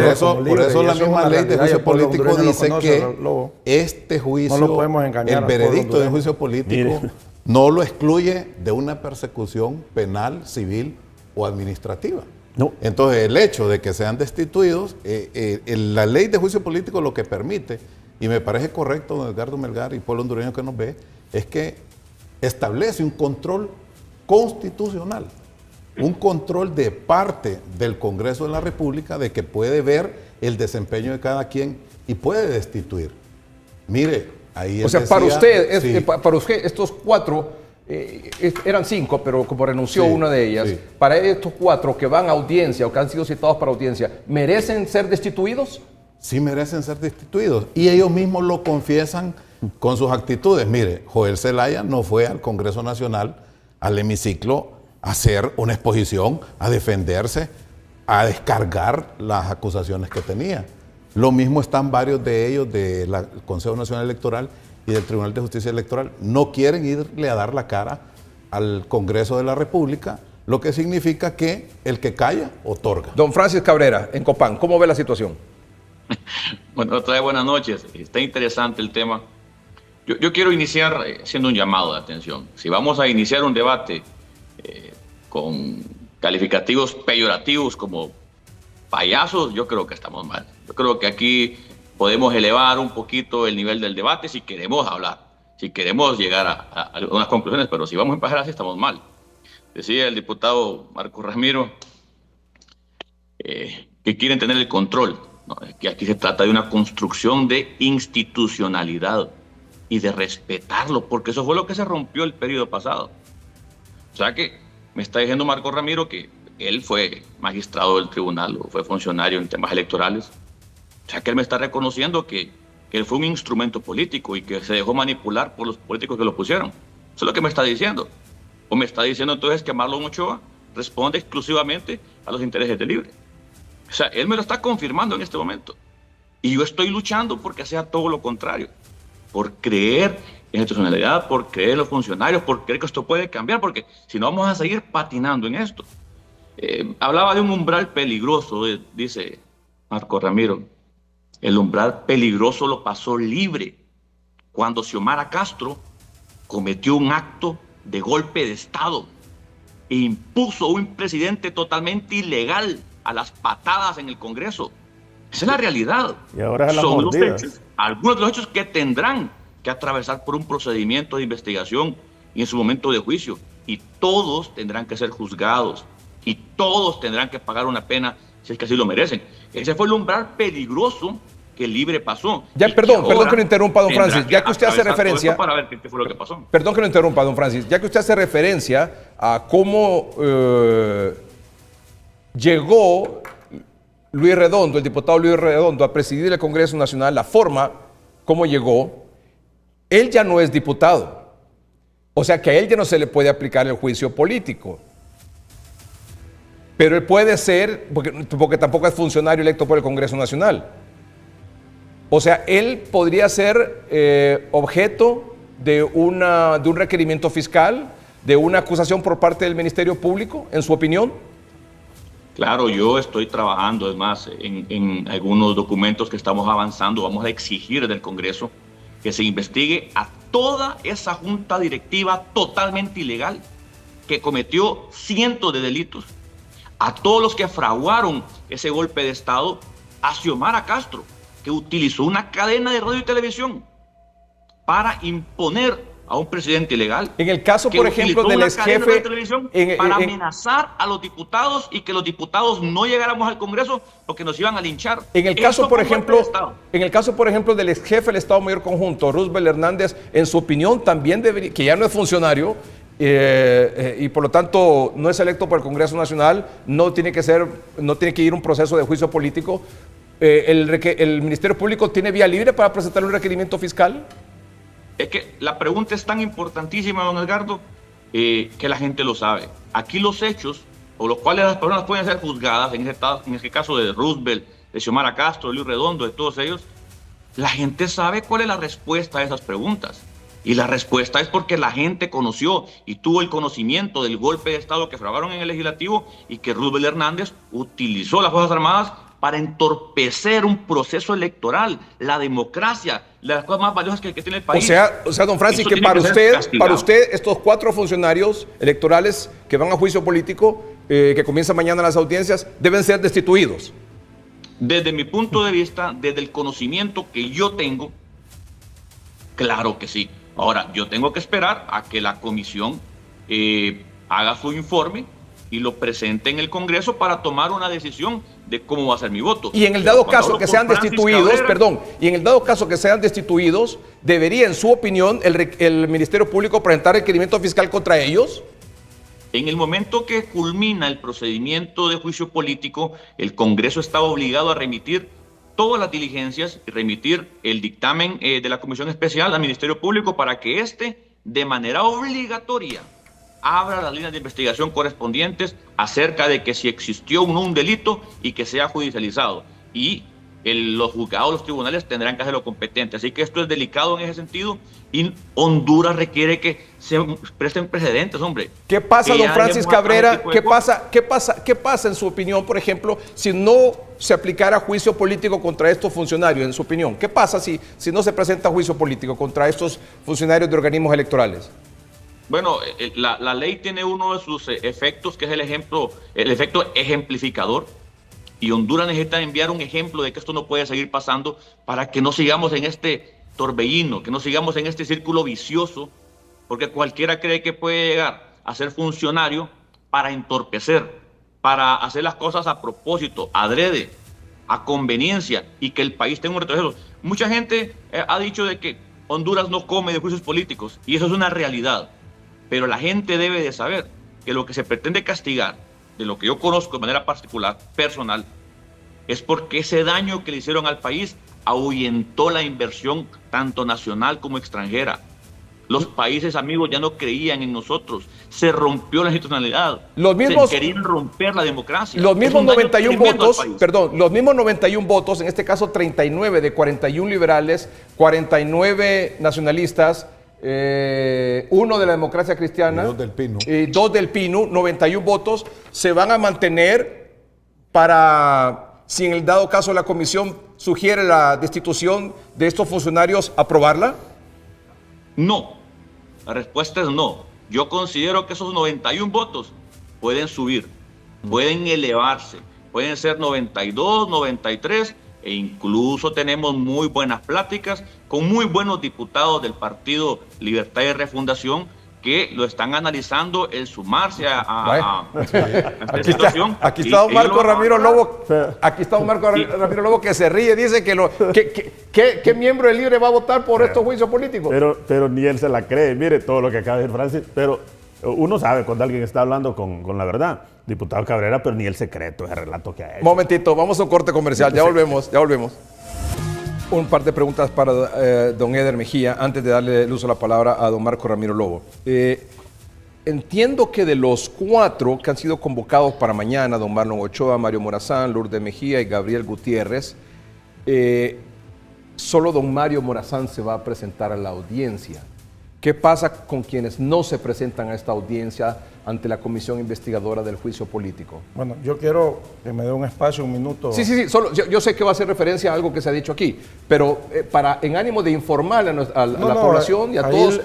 por eso la misma ley de juicio político dice que este juicio, no lo podemos engañar, el veredicto de juicio político, no lo excluye de una persecución penal, civil o administrativa. No. Entonces, el hecho de que sean destituidos, la ley de juicio político lo que permite, y me parece correcto, don Edgardo Melgar y pueblo hondureño que nos ve, es que establece un control constitucional, un control de parte del Congreso de la República de que puede ver el desempeño de cada quien y puede destituir. Mire, ahí o sea, decía, para usted estos 4, eran 5, pero como renunció una de ellas, para estos 4 que van a audiencia o que han sido citados para audiencia, ¿merecen ser destituidos? Sí, merecen ser destituidos. Y ellos mismos lo confiesan con sus actitudes. Mire, Joel Zelaya no fue al Congreso Nacional, al hemiciclo, a hacer una exposición, a defenderse, a descargar las acusaciones que tenía. Lo mismo están varios de ellos del Consejo Nacional Electoral y del Tribunal de Justicia Electoral. No quieren irle a dar la cara al Congreso de la República, lo que significa que el que calla, otorga. Don Francis Cabrera, en Copán, ¿cómo ve la situación? Bueno, otra vez buenas noches. Está interesante el tema. Yo quiero iniciar haciendo un llamado de atención. Si vamos a iniciar un debate con calificativos peyorativos como payasos, yo creo que estamos mal. Yo creo que aquí podemos elevar un poquito el nivel del debate si queremos hablar, si queremos llegar a unas conclusiones, pero si vamos a empezar así estamos mal. Decía el diputado Marco Ramiro que quieren tener el control. No, es que aquí se trata de una construcción de institucionalidad y de respetarlo, porque eso fue lo que se rompió el periodo pasado. O sea que me está diciendo Marco Ramiro que él fue magistrado del tribunal o fue funcionario en temas electorales. O sea que él me está reconociendo que él fue un instrumento político y que se dejó manipular por los políticos que lo pusieron. Eso es lo que me está diciendo. O me está diciendo entonces que Marlon Ochoa responde exclusivamente a los intereses de Libre. O sea, él me lo está confirmando en este momento. Y yo estoy luchando porque sea todo lo contrario. Por creer en la institucionalidad, por creer en los funcionarios, por creer que esto puede cambiar, porque si no vamos a seguir patinando en esto. Hablaba de un umbral peligroso, dice Marco Ramiro. El umbral peligroso lo pasó Libre cuando Xiomara Castro cometió un acto de golpe de Estado e impuso un presidente totalmente ilegal a las patadas en el Congreso. Esa es la realidad. Y ahora es la son mordida. los hechos, algunos de los hechos que tendrán que atravesar por un procedimiento de investigación y en su momento de juicio. Y todos tendrán que ser juzgados y todos tendrán que pagar una pena si es que así lo merecen. Ese fue el umbral peligroso que Libre pasó. Ya, perdón que lo interrumpa, don Francis, ya que usted hace referencia... Para ver qué fue lo que pasó. Perdón que lo interrumpa, don Francis, ya que usted hace referencia a cómo llegó Luis Redondo, el diputado Luis Redondo, a presidir el Congreso Nacional, la forma como llegó, él ya no es diputado. O sea que a él ya no se le puede aplicar el juicio político. Pero él puede ser, porque tampoco es funcionario electo por el Congreso Nacional. O sea, él podría ser objeto de un requerimiento fiscal, de una acusación por parte del Ministerio Público, en su opinión. Claro, yo estoy trabajando, es más, en algunos documentos que estamos avanzando. Vamos a exigir del Congreso que se investigue a toda esa junta directiva totalmente ilegal que cometió cientos de delitos, a todos los que fraguaron ese golpe de Estado, a Xiomara Castro, que utilizó una cadena de radio y televisión para imponer a un presidente ilegal. En el caso, por ejemplo, del ex jefe, para amenazar a los diputados y que los diputados no llegáramos al Congreso porque nos iban a linchar. En el caso, por ejemplo, del ex jefe del Estado Mayor Conjunto, Roosevelt Hernández, en su opinión también debería, que ya no es funcionario y por lo tanto no es electo por el Congreso Nacional, no tiene que ir un proceso de juicio político. ¿El Ministerio Público tiene vía libre para presentar un requerimiento fiscal? Es que la pregunta es tan importantísima, don Edgardo, que la gente lo sabe. Aquí los hechos, por los cuales las personas pueden ser juzgadas, en este caso de Roosevelt, de Xiomara Castro, de Luis Redondo, de todos ellos, la gente sabe cuál es la respuesta a esas preguntas. Y la respuesta es porque la gente conoció y tuvo el conocimiento del golpe de Estado que fraguaron en el Legislativo y que Roosevelt Hernández utilizó las Fuerzas Armadas para entorpecer un proceso electoral, la democracia, las cosas más valiosas que tiene el país. O sea, don Francis, que para usted estos 4 funcionarios electorales que van a juicio político, que comienza mañana las audiencias, deben ser destituidos. Desde mi punto de vista, desde el conocimiento que yo tengo, claro que sí. Ahora, yo tengo que esperar a que la comisión haga su informe y lo presente en el Congreso para tomar una decisión de cómo va a ser mi voto. Y en el dado caso que sean destituidos, y en el dado caso que sean destituidos, ¿debería, en su opinión, el Ministerio Público presentar requerimiento fiscal contra ellos? En el momento que culmina el procedimiento de juicio político, el Congreso está obligado a remitir todas las diligencias y remitir el dictamen de la Comisión Especial al Ministerio Público para que éste, de manera obligatoria, abra las líneas de investigación correspondientes acerca de que si existió o no un delito y que sea judicializado. Y los juzgados, los tribunales tendrán que hacerlo competente. Así que esto es delicado en ese sentido y Honduras requiere que se presten precedentes, hombre. ¿Qué pasa, don Francis Cabrera? ¿Qué pasa en su opinión, por ejemplo, si no se aplicara juicio político contra estos funcionarios, en su opinión? ¿Qué pasa si no se presenta juicio político contra estos funcionarios de organismos electorales? Bueno, la ley tiene uno de sus efectos, que es el efecto ejemplificador. Y Honduras necesita enviar un ejemplo de que esto no puede seguir pasando para que no sigamos en este torbellino, que no sigamos en este círculo vicioso, porque cualquiera cree que puede llegar a ser funcionario para entorpecer, para hacer las cosas a propósito, adrede, a conveniencia y que el país tenga un retroceso. Mucha gente ha dicho de que Honduras no come de juicios políticos y eso es una realidad. Pero la gente debe de saber que lo que se pretende castigar, de lo que yo conozco de manera particular, personal, es porque ese daño que le hicieron al país ahuyentó la inversión tanto nacional como extranjera. Los países amigos ya no creían en nosotros, se rompió la institucionalidad, se querían romper la democracia. Los mismos 91 votos, los mismos 91 votos, en este caso 39 de 41 liberales, 49 nacionalistas, uno de la Democracia Cristiana y 2 del PINU, 91 votos, se van a mantener para, si en el dado caso la comisión sugiere la destitución de estos funcionarios, aprobarla. No, la respuesta es no. yo considero que esos 91 votos pueden subir, pueden elevarse, pueden ser 92, 93, e incluso tenemos muy buenas pláticas con muy buenos diputados del Partido Libertad y Refundación que lo están analizando el sumarse a esta situación. Aquí está don Marco Ramiro Lobo. Aquí está don Marco Ramiro Lobo que se ríe, dice que miembro del Libre va a votar por estos juicios políticos. Pero ni él se la cree. Mire todo lo que acaba de decir Francis. Pero uno sabe cuando alguien está hablando con la verdad. Diputado Cabrera, pero ni el secreto, ese relato que ha hecho. Momentito, vamos a un corte comercial. Ya volvemos, ya volvemos. Un par de preguntas para don Eder Mejía, antes de darle el uso de la palabra a don Marco Ramiro Lobo. Entiendo que de los 4 que han sido convocados para mañana, don Marlon Ochoa, Mario Morazán, Lourdes Mejía y Gabriel Gutiérrez, solo don Mario Morazán se va a presentar a la audiencia. ¿Qué pasa con quienes no se presentan a esta audiencia ante la comisión investigadora del juicio político? Bueno, yo quiero que me dé un espacio, un minuto. Sí, solo, yo sé que va a hacer referencia a algo que se ha dicho aquí, pero en ánimo de informar a la población y a todos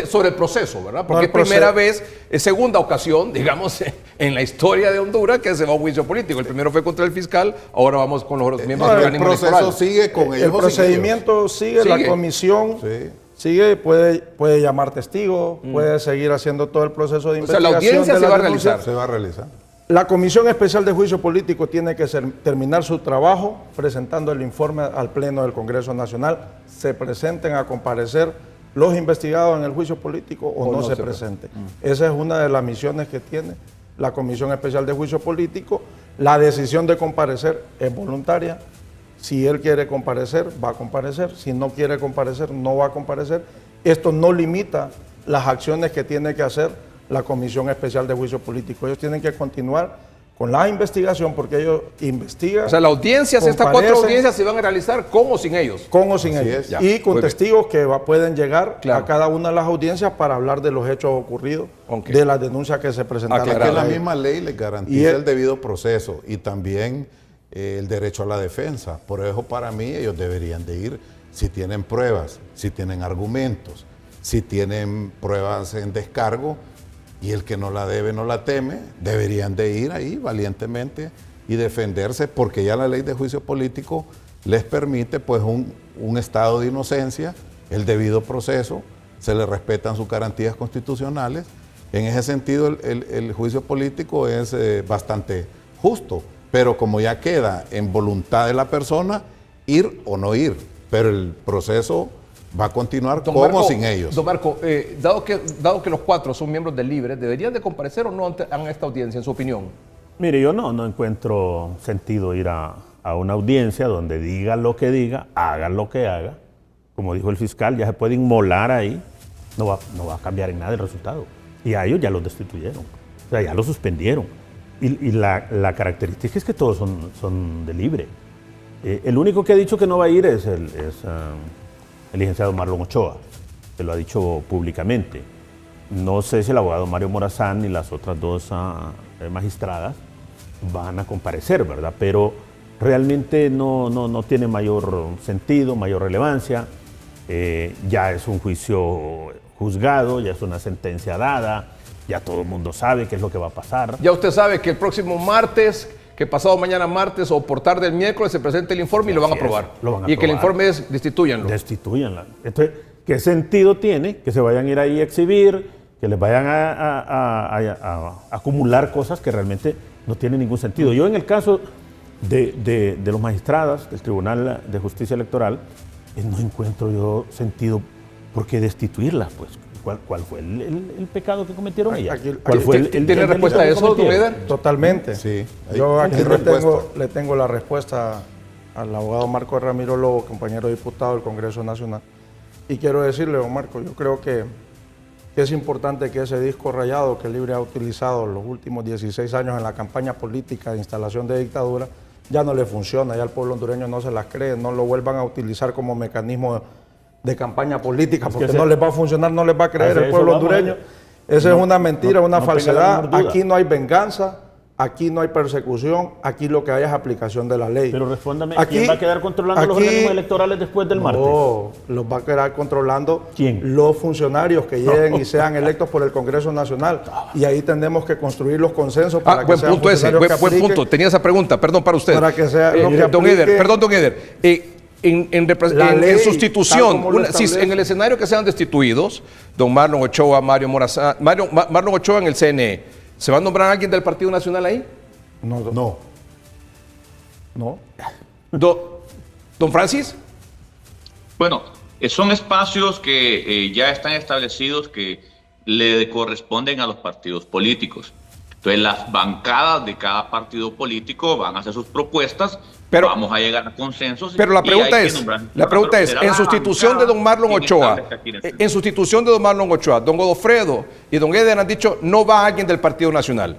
sobre el proceso, ¿verdad? Porque es primera vez, es segunda ocasión, digamos, en la historia de Honduras que se va a un juicio político. El primero fue contra el fiscal, ahora vamos con los miembros del organismo electoral. El proceso sigue con ellos. El procedimiento sigue, la comisión... Sí. Sigue, puede llamar testigos, puede seguir haciendo todo el proceso de investigación. O sea, la audiencia se va a realizar. Se va a realizar. La Comisión Especial de Juicio Político tiene que terminar su trabajo presentando el informe al Pleno del Congreso Nacional. Se presenten a comparecer los investigados en el juicio político o no se presenten. Esa es una de las misiones que tiene la Comisión Especial de Juicio Político. La decisión de comparecer es voluntaria. Si él quiere comparecer, va a comparecer. Si no quiere comparecer, no va a comparecer. Esto no limita las acciones que tiene que hacer la Comisión Especial de Juicio Político. Ellos tienen que continuar con la investigación porque ellos investigan. O sea, las audiencias, estas 4 audiencias se van a realizar con o sin ellos. Con o sin ellos. Y con testigos que pueden llegar a cada una de las audiencias para hablar de los hechos ocurridos, de las denuncias que se presentaron. Que la misma ley les garantiza el debido proceso y también el derecho a la defensa. Por eso para mí ellos deberían de ir si tienen pruebas, si tienen argumentos, si tienen pruebas en descargo y el que no la debe no la teme, deberían de ir ahí valientemente y defenderse porque ya la ley de juicio político les permite pues un estado de inocencia, el debido proceso, se les respetan sus garantías constitucionales. En ese sentido el juicio político es bastante justo. Pero como ya queda en voluntad de la persona, ir o no ir. Pero el proceso va a continuar con o sin ellos. Don Marco, dado que los 4 son miembros del Libre, ¿deberían de comparecer o no ante esta audiencia, en su opinión? Mire, yo no encuentro sentido ir a una audiencia donde diga lo que diga, haga lo que haga. Como dijo el fiscal, ya se puede inmolar ahí. No va a cambiar en nada el resultado. Y a ellos ya los destituyeron. O sea, ya los suspendieron. Y la característica es que todos son de Libre. El único que ha dicho que no va a ir es el licenciado Marlon Ochoa, que lo ha dicho públicamente. No sé si el abogado Mario Morazán y las otras 2 magistradas van a comparecer, ¿verdad? Pero realmente no tiene mayor sentido, mayor relevancia. Ya es un juicio juzgado, ya es una sentencia dada. Ya todo el mundo sabe qué es lo que va a pasar. Ya usted sabe que el próximo martes, que pasado mañana martes o por tarde el miércoles se presente el informe y lo van a aprobar. Y que el informe es destituyanlo. Destituyanla. Entonces, ¿qué sentido tiene que se vayan a ir ahí a exhibir, que les vayan a acumular cosas que realmente no tienen ningún sentido? Yo en el caso de los magistrados del Tribunal de Justicia Electoral, no encuentro yo sentido por qué destituirlas, pues. ¿Cuál fue el pecado que cometieron ellas? ¿Tiene respuesta a eso, don Eder? Totalmente. Sí. Yo aquí le tengo la respuesta al abogado Marco Ramiro Lobo, compañero diputado del Congreso Nacional. Y quiero decirle, don Marco, yo creo que es importante que ese disco rayado que Libre ha utilizado los últimos 16 años en la campaña política de instalación de dictadura, ya no le funciona, ya el pueblo hondureño no se las cree, no lo vuelvan a utilizar como mecanismo de campaña política, porque no les va a funcionar, no les va a creer el pueblo hondureño. Esa es una mentira, una falsedad. Aquí no hay venganza, Aquí no hay persecución, aquí lo que hay es aplicación de la ley. Pero respóndame, Aquí- ¿quién va a quedar controlando los aquí- organismos electorales después del martes? No, los va a quedar controlando ¿Quién? los funcionarios que lleguen y sean electos por el Congreso Nacional. Y ahí tenemos que construir los consensos para que Buen sean punto ese, funcionarios buen que punto. apliquen. Tenía esa pregunta, perdón para usted. Para que sea lo que don aplique- Eder, perdón, don Eder. La ley, En tal sustitución, como lo si establece. en el escenario que sean destituidos, don Marlon Ochoa, Mario Morazán, Marlon Ochoa en el CNE, ¿se va a nombrar alguien del Partido Nacional ahí? No. ¿Don Francis? Bueno, son espacios que ya están establecidos que le corresponden a los partidos políticos. Entonces las bancadas de cada partido político van a hacer sus propuestas, Pero- vamos a llegar a consensos. Pero la y pregunta hay que es, nombrar- será en la sustitución de bancada don Marlon quien Ochoa, establezca quién es el- en sustitución de don Marlon Ochoa, don Godofredo y don Eder han dicho, no va alguien del Partido Nacional.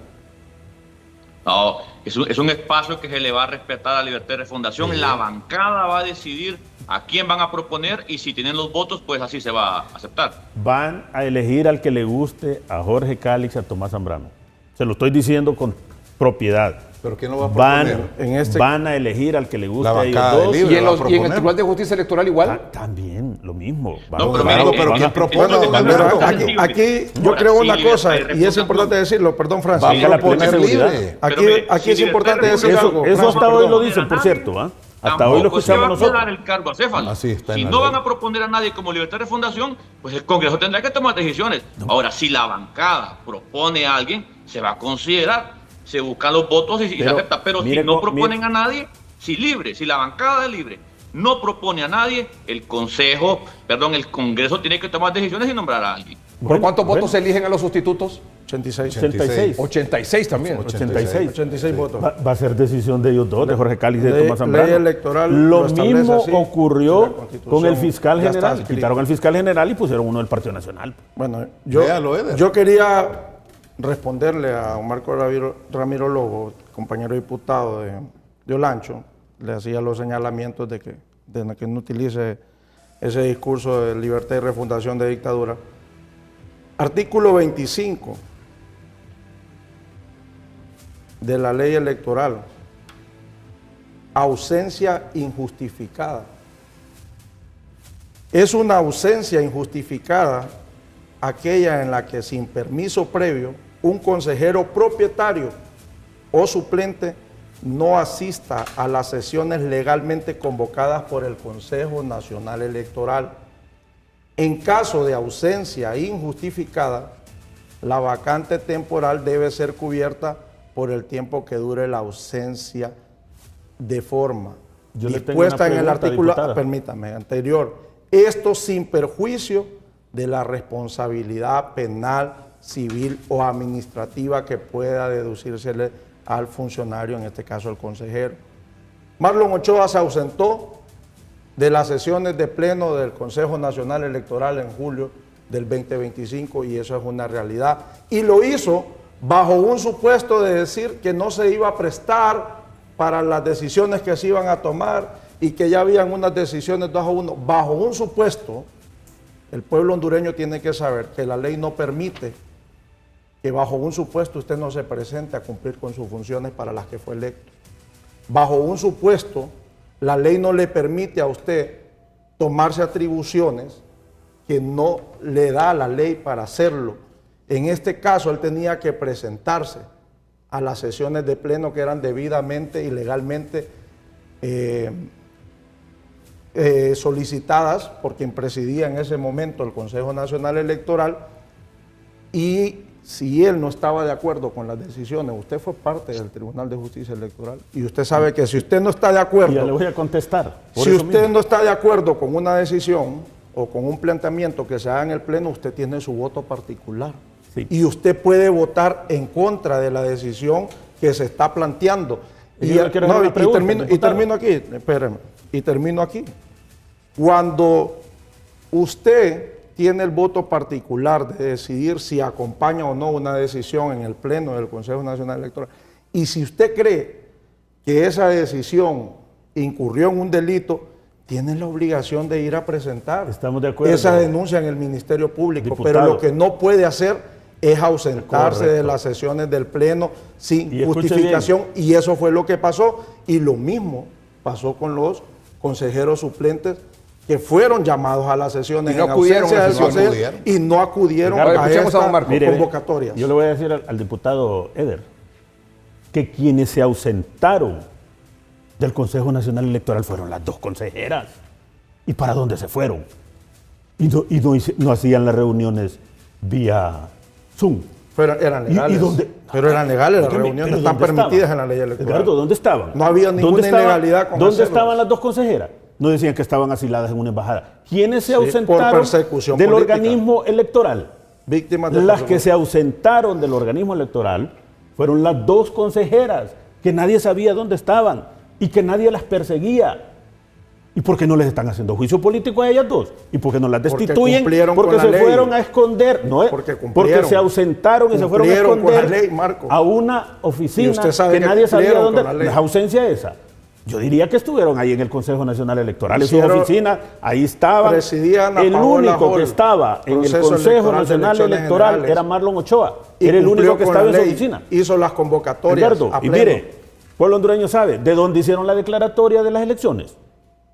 No, es un espacio que se le va a respetar a la libertad de refundación. La bancada va a decidir a quién van a proponer y si tienen los votos, pues así se va a aceptar. Van a elegir al que le guste a Jorge Cálix y a Tomás Zambrano. Se lo estoy diciendo con propiedad. ¿Pero quién lo va a proponer? Van a elegir al que le guste La a ellos bancada de dos. Libre. Y en, va a en el proponer. Tribunal de Justicia Electoral igual. También, lo mismo. No, pero Eduardo, mire, pero ¿quién propone? bueno, Eduardo, Aquí yo Ahora, creo sí, una libertad cosa, de y es refundación. importante decirlo, perdón Francis. Va Sí, a la plena proponer seguridad. libre. Pero mire, Aquí si es libertad importante de decir refundación algo. Eso Francis, hasta hoy perdón. lo dicen, por cierto. Hasta hoy lo Tampoco se va escuchamos a nosotros. quedar el cargo acéfalo. Así está en Si la no ley. van a proponer a nadie como libertad de refundación, pues el Congreso tendrá que tomar decisiones. Ahora, si la bancada propone a alguien, se va a considerar, se buscan los votos y se Pero, acepta. Pero mire si no cómo- proponen mire. a nadie, si la bancada es libre, no propone a nadie, el Congreso tiene que tomar decisiones y nombrar a alguien. ¿Por cuántos votos se eligen a los sustitutos? 86. 86. 86 también. 86. 86 votos. Va a ser decisión de ellos dos, de Jorge Cálix y de Ley- Tomás Zambrano. ley electoral Lo lo establece mismo así, la ocurrió Constitución con el fiscal ya está general. escrito. Quitaron al fiscal general y pusieron uno del Partido Nacional. Bueno, Léalo, Eder. yo quería responderle a Marco Ramiro Lobo, compañero diputado de Olancho, le hacía los señalamientos de que no utilice ese discurso de libertad y refundación de dictadura. Artículo 25 de la ley electoral. Ausencia injustificada. Es una ausencia injustificada aquella en la que sin permiso previo un consejero propietario o suplente no asista a las sesiones legalmente convocadas por el Consejo Nacional Electoral. En caso de ausencia injustificada, la vacante temporal debe ser cubierta por el tiempo que dure la ausencia de forma Yo le tengo dispuesta una en el pregunta, artículo, diputada. permítame, anterior. Esto sin perjuicio de la responsabilidad penal, civil o administrativa que pueda deducírsele al funcionario, en este caso al consejero. Marlon Ochoa se ausentó de las sesiones de pleno del Consejo Nacional Electoral en julio del 2025 y eso es una realidad. Y lo hizo bajo un supuesto de decir que no se iba a prestar para las decisiones que se iban a tomar y que ya habían unas decisiones 2-1. Bajo un supuesto, el pueblo hondureño tiene que saber que la ley no permite que bajo un supuesto usted no se presente a cumplir con sus funciones para las que fue electo. Bajo un supuesto, la ley no le permite a usted tomarse atribuciones que no le da la ley para hacerlo. En este caso, él tenía que presentarse a las sesiones de pleno que eran debidamente y legalmente solicitadas por quien presidía en ese momento el Consejo Nacional Electoral, y si él no estaba de acuerdo con las decisiones, usted fue parte del Tribunal de Justicia Electoral y usted sabe que si usted no está de acuerdo, Y ya le voy a contestar. por si eso usted mismo. no está de acuerdo con una decisión o con un planteamiento que se haga en el Pleno, usted tiene su voto particular. Sí. Y usted puede votar en contra de la decisión que se está planteando. Y yo le quiero hacer una pregunta, termino aquí, espérame, y termino aquí. Cuando usted tiene el voto particular de decidir si acompaña o no una decisión en el Pleno del Consejo Nacional Electoral, y si usted cree que esa decisión incurrió en un delito, tiene la obligación de ir a presentar Estamos de acuerdo. esa denuncia en el Ministerio Público, Diputado. pero lo que no puede hacer es ausentarse Correcto. de las sesiones del Pleno sin Y escuche justificación, y eso fue lo que pasó, y lo mismo pasó con los consejeros suplentes que fueron llamados a las sesiones Y no en acudieron ausencia a del las sesiones. consejo y no acudieron A ver, a escuchemos a don estas Marco. Mire, convocatorias. yo le voy a decir al diputado Eder que quienes se ausentaron del Consejo Nacional Electoral fueron las dos consejeras. ¿Y para dónde se fueron? Y no hacían las reuniones vía Zoom. Pero eran legales. ¿Y dónde? Pero eran legales, las Óigame, reuniones ¿pero están dónde permitidas estaban? en la ley electoral. Edgardo, ¿dónde estaban? No había ninguna ¿Dónde estaban- ilegalidad con ¿Dónde hacerlo? estaban las dos consejeras? No decían que estaban asiladas en una embajada. ¿Quiénes se Sí, por ausentaron persecución del política. organismo electoral? Víctimas de Las que persecución. se ausentaron del organismo electoral fueron las dos consejeras, que nadie sabía dónde estaban y que nadie las perseguía. ¿Y por qué no les están haciendo juicio político a ellas dos? ¿Y por qué no las Porque destituyen? cumplieron Porque con la se ley. fueron a esconder. No, Porque cumplieron. porque se ausentaron y se fueron a Cumplieron con esconder la ley, Marco. a una oficina Y usted sabe que que nadie sabía cumplieron dónde. con la ley. La ausencia esa. Yo diría que estuvieron ahí en el Consejo Nacional Electoral, en sus Hicieron- oficinas, ahí estaban. presidía Ana El Paola único Hall, que estaba en el proceso Consejo electoral de Nacional elecciones Electoral generales. era Marlon Ochoa. Y Era el único cumplió que con estaba en la su ley, oficina. hizo las convocatorias Edgardo, a y pleno. mire, pueblo hondureño sabe de dónde hicieron la declaratoria de las elecciones.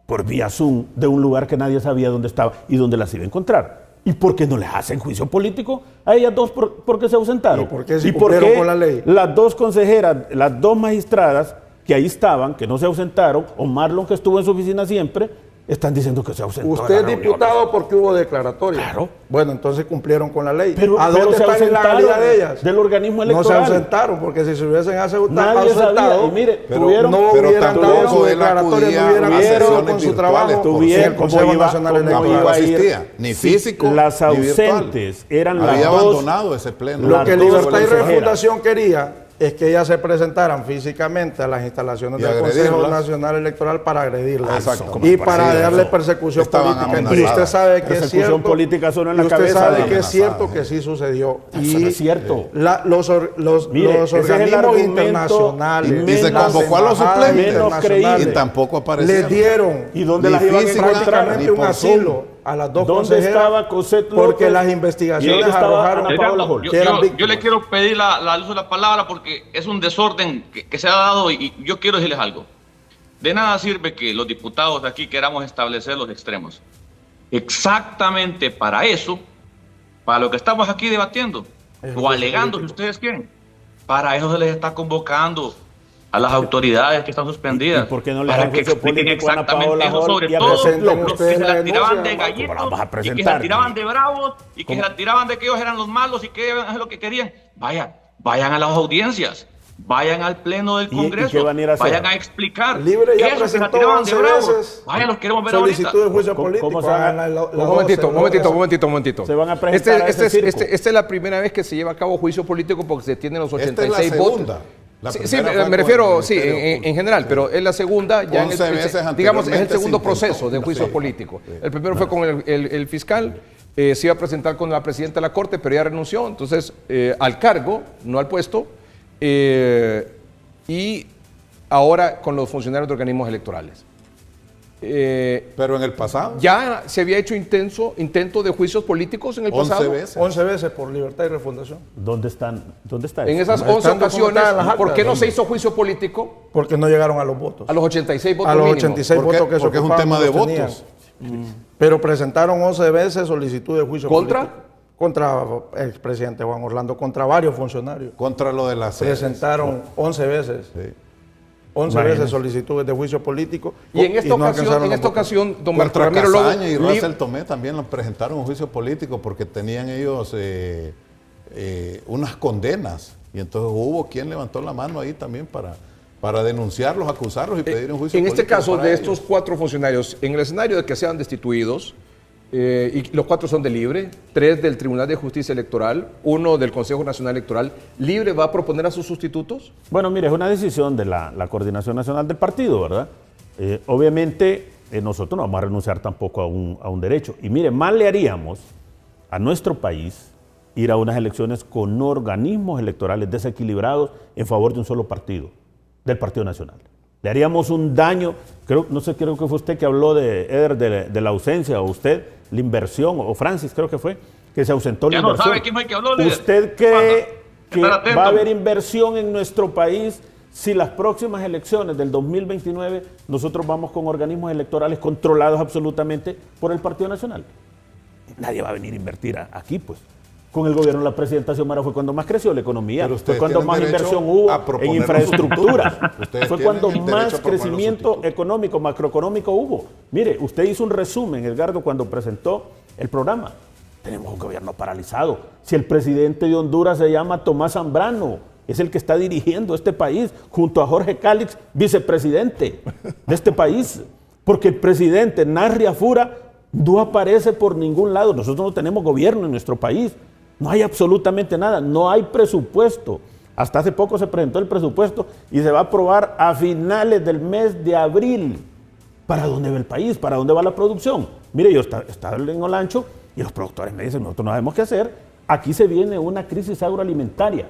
Por vía Zoom, de un lugar que nadie sabía dónde estaba y dónde las iba a encontrar. ¿Y por qué no les hacen juicio político a ellas dos porque se ausentaron? ¿Y por qué si cumplieron con la ley? Las dos consejeras, las dos magistradas que ahí estaban, que no se ausentaron, o Marlon, que estuvo en su oficina siempre, están diciendo que se ausentó? de Usted las es reuniones? diputado porque hubo declaratoria. Claro. Bueno, entonces cumplieron con la ley. Pero- ¿A pero dónde se está la ausentaron ilegalidad de ellas? del organismo No electoral. se ausentaron, porque si se hubiesen ausentado, Nadie sabía. Y mire, Pero- tuvieron... no pero hubieran tampoco dado su él declaratoria, acudía no hubieran a cumplido sesiones con su virtuales, trabajo por Tuvieron en el Consejo Nacional cómo Tampoco Electoral. iba a ir. asistía, ni Sí, físico, las ni virtual. ausentes eran las Había dos. abandonado ese pleno. Lo Las que dos Libertad y consejeras. Refundación quería es que ellas se presentaran físicamente a las instalaciones Y del Consejo agredirlas. Nacional Electoral para agredirlas Exacto. y para Sí, darle eso. persecución Estaban política. Y amenazadas. usted sabe que es Persecución cierto. política solo en la y usted cabeza sabe de que es amenazadas, cierto que sí sucedió. Eso no es cierto. Los Mire, ese es el organismos argumento internacionales, Y se las convocó a los embajadas suplentes. Menos internacionales, Y tampoco aparecieron. les dieron ¿Y dónde Ni las iban a física, encontrar? prácticamente ni un por asilo a las dos ¿Dónde consejeras estaba Cosette porque López? las ¿Y investigaciones dónde estaba arrojaron Ana Paola Hall? Yo, que eran yo víctimas. le quiero pedir la luz de la palabra porque es un desorden que se ha dado y yo quiero decirles algo. De nada sirve que los diputados de aquí queramos establecer los extremos. Exactamente para eso, para lo que estamos aquí debatiendo o alegando, si ustedes quieren, para eso se les está convocando a las autoridades que están suspendidas. ¿Y por qué no le para dan que juicio expliquen político a Ana exactamente Paola eso, Hall sobre y a todo presenten los que ustedes se la la tiraban de denuncia, gallitos Marco? Vamos a y que se presentar. la tiraban de bravos y que ¿Cómo? se la tiraban de que ellos eran los malos y que es lo que querían. Vayan a las audiencias, vayan al pleno del ¿Y Congreso, qué van a ir a hacer? vayan a explicar. Libre ya Esos que se la presentó tiraban 11 de bravos, veces vayan, los queremos ver ahorita. solicitud de juicio ¿Cómo político. se van a- hagan la Un momentito, 12. un momentito. Se van a presentar a ese circo. Esta es la primera vez que se lleva a cabo juicio político porque se tienen los Esta es 86 la votos. segunda. La Sí, primera sí, fue me con refiero, el sí, Ministerio en Público. general, pero es la segunda, ya en 11 veces digamos, es el anteriormente segundo se proceso intentó. de juicio Sí. político. El primero fue con el fiscal, se iba a presentar con la presidenta de la Corte, pero ella renunció, entonces, al cargo, no al puesto, y ahora con los funcionarios de organismos electorales. Pero en el pasado, Ya se había hecho intento de juicios políticos en el 11 pasado. veces. 11 veces por Libertad y Refundación. ¿Dónde está En eso? esas Están 11 ocasiones, documentadas las ¿por qué no actas. se hizo juicio político Porque no llegaron a los votos. a los 86 votos A los mínimos? 86 Porque- votos que se porque es un ocupaban tema no de los tenían. votos. Pero presentaron 11 veces solicitud de juicio ¿Contra? político. Contra el expresidente Juan Orlando, contra varios funcionarios. Contra lo de las sedes. Presentaron 11 veces. Sí. 11 Imagínense. veces solicitudes de juicio político. Y en esta no alcanzaron los votos. ocasión, don Marco Contra Ramiro Lobo, Casaña y Russell Tomé también lo presentaron un juicio político porque tenían ellos unas condenas. Y entonces hubo quien levantó la mano ahí también para denunciarlos, acusarlos y pedir un juicio en político. este caso, para de ellos. estos 4 funcionarios, en el escenario de que sean destituidos, y los 4 son de Libre, 3 del Tribunal de Justicia Electoral, 1 del Consejo Nacional Electoral, ¿Libre va a proponer a sus sustitutos? Bueno, mire, es una decisión de la Coordinación Nacional del Partido, ¿verdad? Obviamente, nosotros no vamos a renunciar tampoco a un derecho. Y mire, mal le haríamos a nuestro país ir a unas elecciones con organismos electorales desequilibrados en favor de un solo partido, del Partido Nacional. Le haríamos un daño, creo que fue usted que habló de Eder, de la ausencia, o usted, la inversión, o Francis creo que fue, que se ausentó la Ya no inversión. sabe quién fue el que habló, líder. ¿Usted cree que Estar atento. va a haber inversión en nuestro país si las próximas elecciones del 2029 nosotros vamos con organismos electorales controlados absolutamente por el Partido Nacional? Nadie va a venir a invertir aquí, pues. Con el gobierno de la presidenta Xiomara fue cuando más creció la economía, Pero fue ustedes cuando tienen más derecho inversión hubo a proponer en los infraestructura, sustitutos. Ustedes fue tienen cuando el derecho más a proponer los crecimiento sustitutos. económico, macroeconómico hubo. Mire, usted hizo un resumen, Edgardo, cuando presentó el programa. Tenemos un gobierno paralizado. Si el presidente de Honduras se llama Tomás Zambrano, es el que está dirigiendo este país, junto a Jorge Cálix, vicepresidente de este país, porque el presidente Narri Afura no aparece por ningún lado. Nosotros no tenemos gobierno en nuestro país, no hay absolutamente nada, no hay presupuesto. Hasta hace poco se presentó el presupuesto y se va a aprobar a finales del mes de abril. ¿Para dónde va el país? ¿Para dónde va la producción? Mire, yo estaba en Olancho y los productores me dicen, nosotros no sabemos qué hacer. Aquí se viene una crisis agroalimentaria,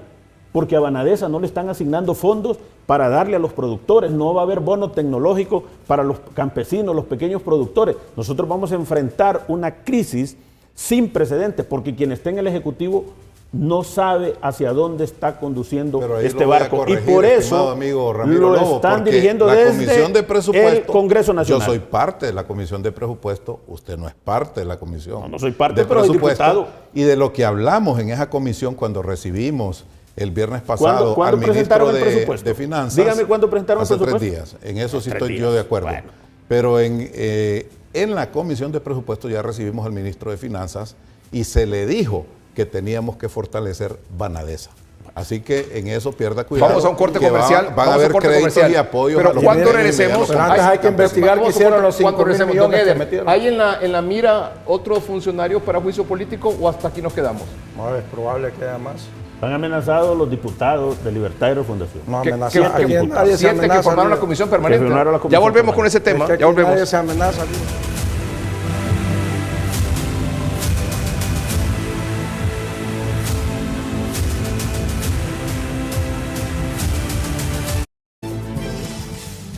porque a Banadesa no le están asignando fondos para darle a los productores, no va a haber bono tecnológico para los campesinos, los pequeños productores. Nosotros vamos a enfrentar una crisis sin precedentes, porque quien está en el Ejecutivo no sabe hacia dónde está conduciendo Pero ahí este lo voy a barco. corregir, Y por estimado eso amigo Ramiro lo Lobo, están porque dirigiendo la desde Comisión de Presupuesto, el Congreso Nacional. Yo soy parte de la Comisión de Presupuesto, usted no es parte de la Comisión. No soy parte, de pero soy Presupuesto. diputado. Y de lo que hablamos en esa comisión cuando recibimos el viernes pasado ¿Cuándo al ministro presentaron el presupuesto? de Finanzas. Dígame cuándo presentaron el hace presupuesto. 3 días. En eso sí Hace 3 estoy días. yo de acuerdo. Bueno. Pero en la Comisión de Presupuesto ya recibimos al ministro de Finanzas y se le dijo que teníamos que fortalecer Banadesa. Así que en eso pierda cuidado. Vamos a un corte que comercial. Van a haber créditos y apoyos. Pero a los cuando pequeños y regresemos, medianos Pero antes hay que investigar qué Vamos a hicieron los cuando 5.000 regresemos, millones don que Eder, metieron. ¿hay en la mira otros funcionarios para juicio político o hasta aquí nos quedamos? No, es probable que haya más. Han amenazado los diputados de Libertad y Refundación. No Que- amenaza. que- Aquí que- nadie se siente que amenaza. formaron la líder. comisión permanente. Que firmaron la Ya comisión volvemos con ese Es tema. que aquí Ya volvemos. nadie se amenaza. líder.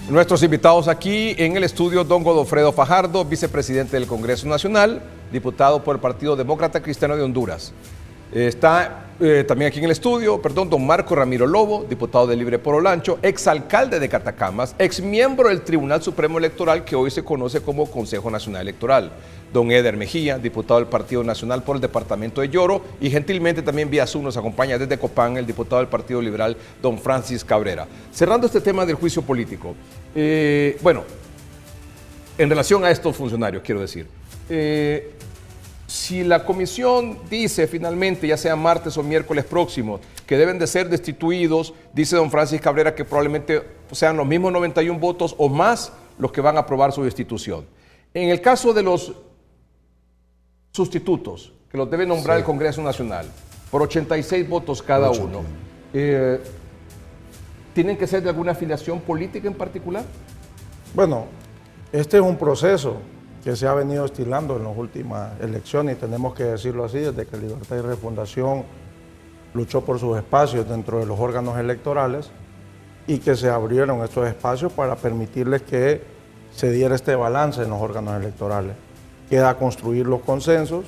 Nuestros invitados aquí en el estudio, don Godofredo Fajardo, vicepresidente del Congreso Nacional, diputado por el Partido Demócrata Cristiano de Honduras. Está también aquí en el estudio, don Marco Ramiro Lobo, diputado de Libre por Olancho, exalcalde de Catacamas, exmiembro del Tribunal Supremo Electoral, que hoy se conoce como Consejo Nacional Electoral. Don Eder Mejía, diputado del Partido Nacional por el Departamento de Lloro, y gentilmente también vía Zoom nos acompaña desde Copán el diputado del Partido Liberal, don Francis Cabrera. Cerrando este tema del juicio político, bueno, en relación a estos funcionarios, quiero decir, si la comisión dice finalmente, ya sea martes o miércoles próximos, que deben de ser destituidos, dice don Francis Cabrera que probablemente sean los mismos 91 votos o más los que van a aprobar su destitución. En el caso de los sustitutos, que los debe nombrar el Congreso Nacional, por 86 votos cada uno, ¿tienen que ser de alguna afiliación política en particular? Bueno, este es un proceso que se ha venido estilando en las últimas elecciones, y tenemos que decirlo así, desde que Libertad y Refundación luchó por sus espacios dentro de los órganos electorales y que se abrieron estos espacios para permitirles que se diera este balance en los órganos electorales. Queda construir los consensos,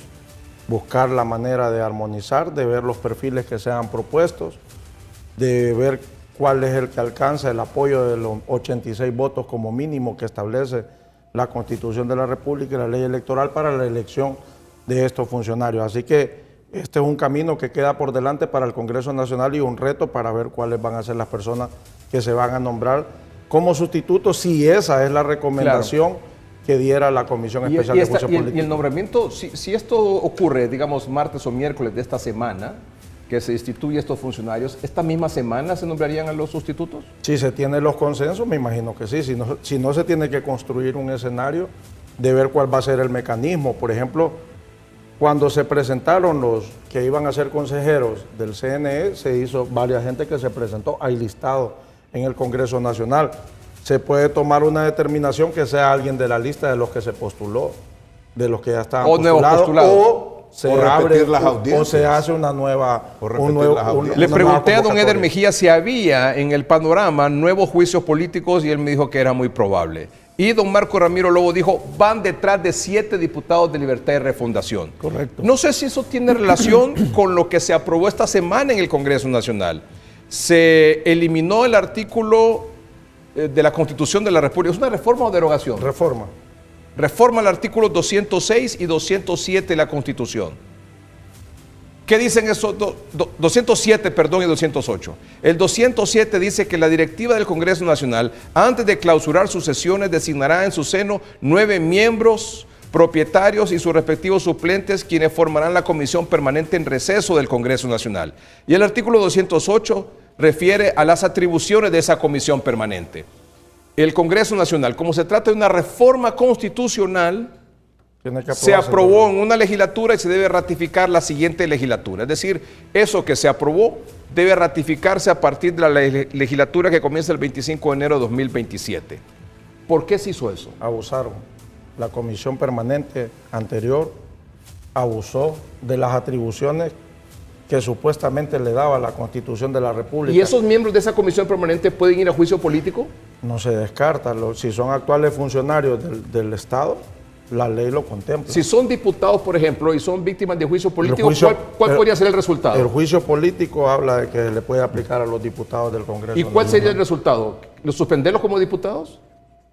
buscar la manera de armonizar, de ver los perfiles que sean propuestos, de ver cuál es el que alcanza el apoyo de los 86 votos como mínimo que establece la Constitución de la República y la ley electoral para la elección de estos funcionarios. Así que este es un camino que queda por delante para el Congreso Nacional y un reto para ver cuáles van a ser las personas que se van a nombrar como sustitutos, si esa es la recomendación que diera la Comisión Especial de Juicio Político. Y el nombramiento, si esto ocurre, digamos, martes o miércoles de esta semana, que se destituye estos funcionarios, ¿esta misma semana se nombrarían a los sustitutos? Si se tienen los consensos, me imagino que sí. Si no se tiene que construir un escenario de ver cuál va a ser el mecanismo. Por ejemplo, cuando se presentaron los que iban a ser consejeros del CNE, se hizo varias gente que se presentó, hay listado en el Congreso Nacional. Se puede tomar una determinación que sea alguien de la lista de los que se postuló, de los que ya estaban postulados, o se abre las audiencias. o se hace una nueva... Le pregunté a don Eder Mejía si había en el panorama nuevos juicios políticos y él me dijo que era muy probable. Y don Marco Ramiro Lobo dijo, van detrás de 7 diputados de Libertad y Refundación. Correcto. No sé si eso tiene relación con lo que se aprobó esta semana en el Congreso Nacional. Se eliminó el artículo de la Constitución de la República. ¿Es una reforma o derogación? Reforma. Reforma el artículo 206 y 207 de la Constitución. ¿Qué dicen esos 207, perdón, y 208? El 207 dice que la directiva del Congreso Nacional, antes de clausurar sus sesiones, designará en su seno 9 miembros propietarios y sus respectivos suplentes, quienes formarán la comisión permanente en receso del Congreso Nacional. Y el artículo 208 refiere a las atribuciones de esa comisión permanente. El Congreso Nacional, como se trata de una reforma constitucional, se aprobó en una legislatura y se debe ratificar la siguiente legislatura. Es decir, eso que se aprobó debe ratificarse a partir de la legislatura que comienza el 25 de enero de 2027. ¿Por qué se hizo eso? Abusaron. La comisión permanente anterior abusó de las atribuciones que supuestamente le daba la Constitución de la República. ¿Y esos miembros de esa comisión permanente pueden ir a juicio político? No se descarta. Si son actuales funcionarios del Estado, la ley lo contempla. Si son diputados, por ejemplo, y son víctimas de juicio político, ¿cuál podría ser el resultado? El juicio político habla de que le puede aplicar a los diputados del Congreso. ¿Y cuál sería el resultado? ¿Los suspenderlos como diputados?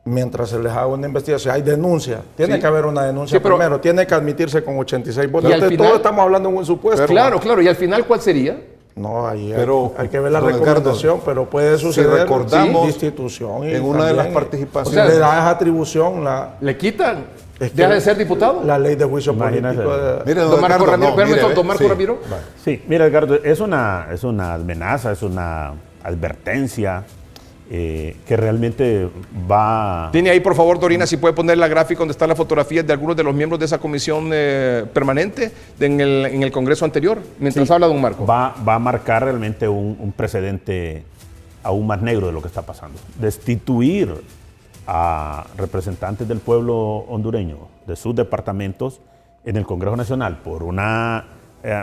Mientras se les haga una investigación, hay denuncia. Tiene que haber una denuncia primero. Tiene que admitirse con 86 votos. Todos estamos hablando en un supuesto. Claro. ¿Y al final cuál sería? No, ahí hay que ver la recomendación, pero puede suceder. Si recordamos, institución en una de las participaciones. O sea, le da esa atribución. ¿Le quitan? ¿Deja de ser diputado? La ley de juicio político. Mire, don Marco Ramiro. Don Marco Ramiro. Sí, mira, Edgardo, es una amenaza, es una advertencia que realmente va... Tiene ahí, por favor, Dorina, si puede poner la gráfica donde están las fotografías de algunos de los miembros de esa comisión permanente en el Congreso anterior, mientras habla don Marco. Va a marcar realmente un precedente aún más negro de lo que está pasando. Destituir a representantes del pueblo hondureño de sus departamentos en el Congreso Nacional por una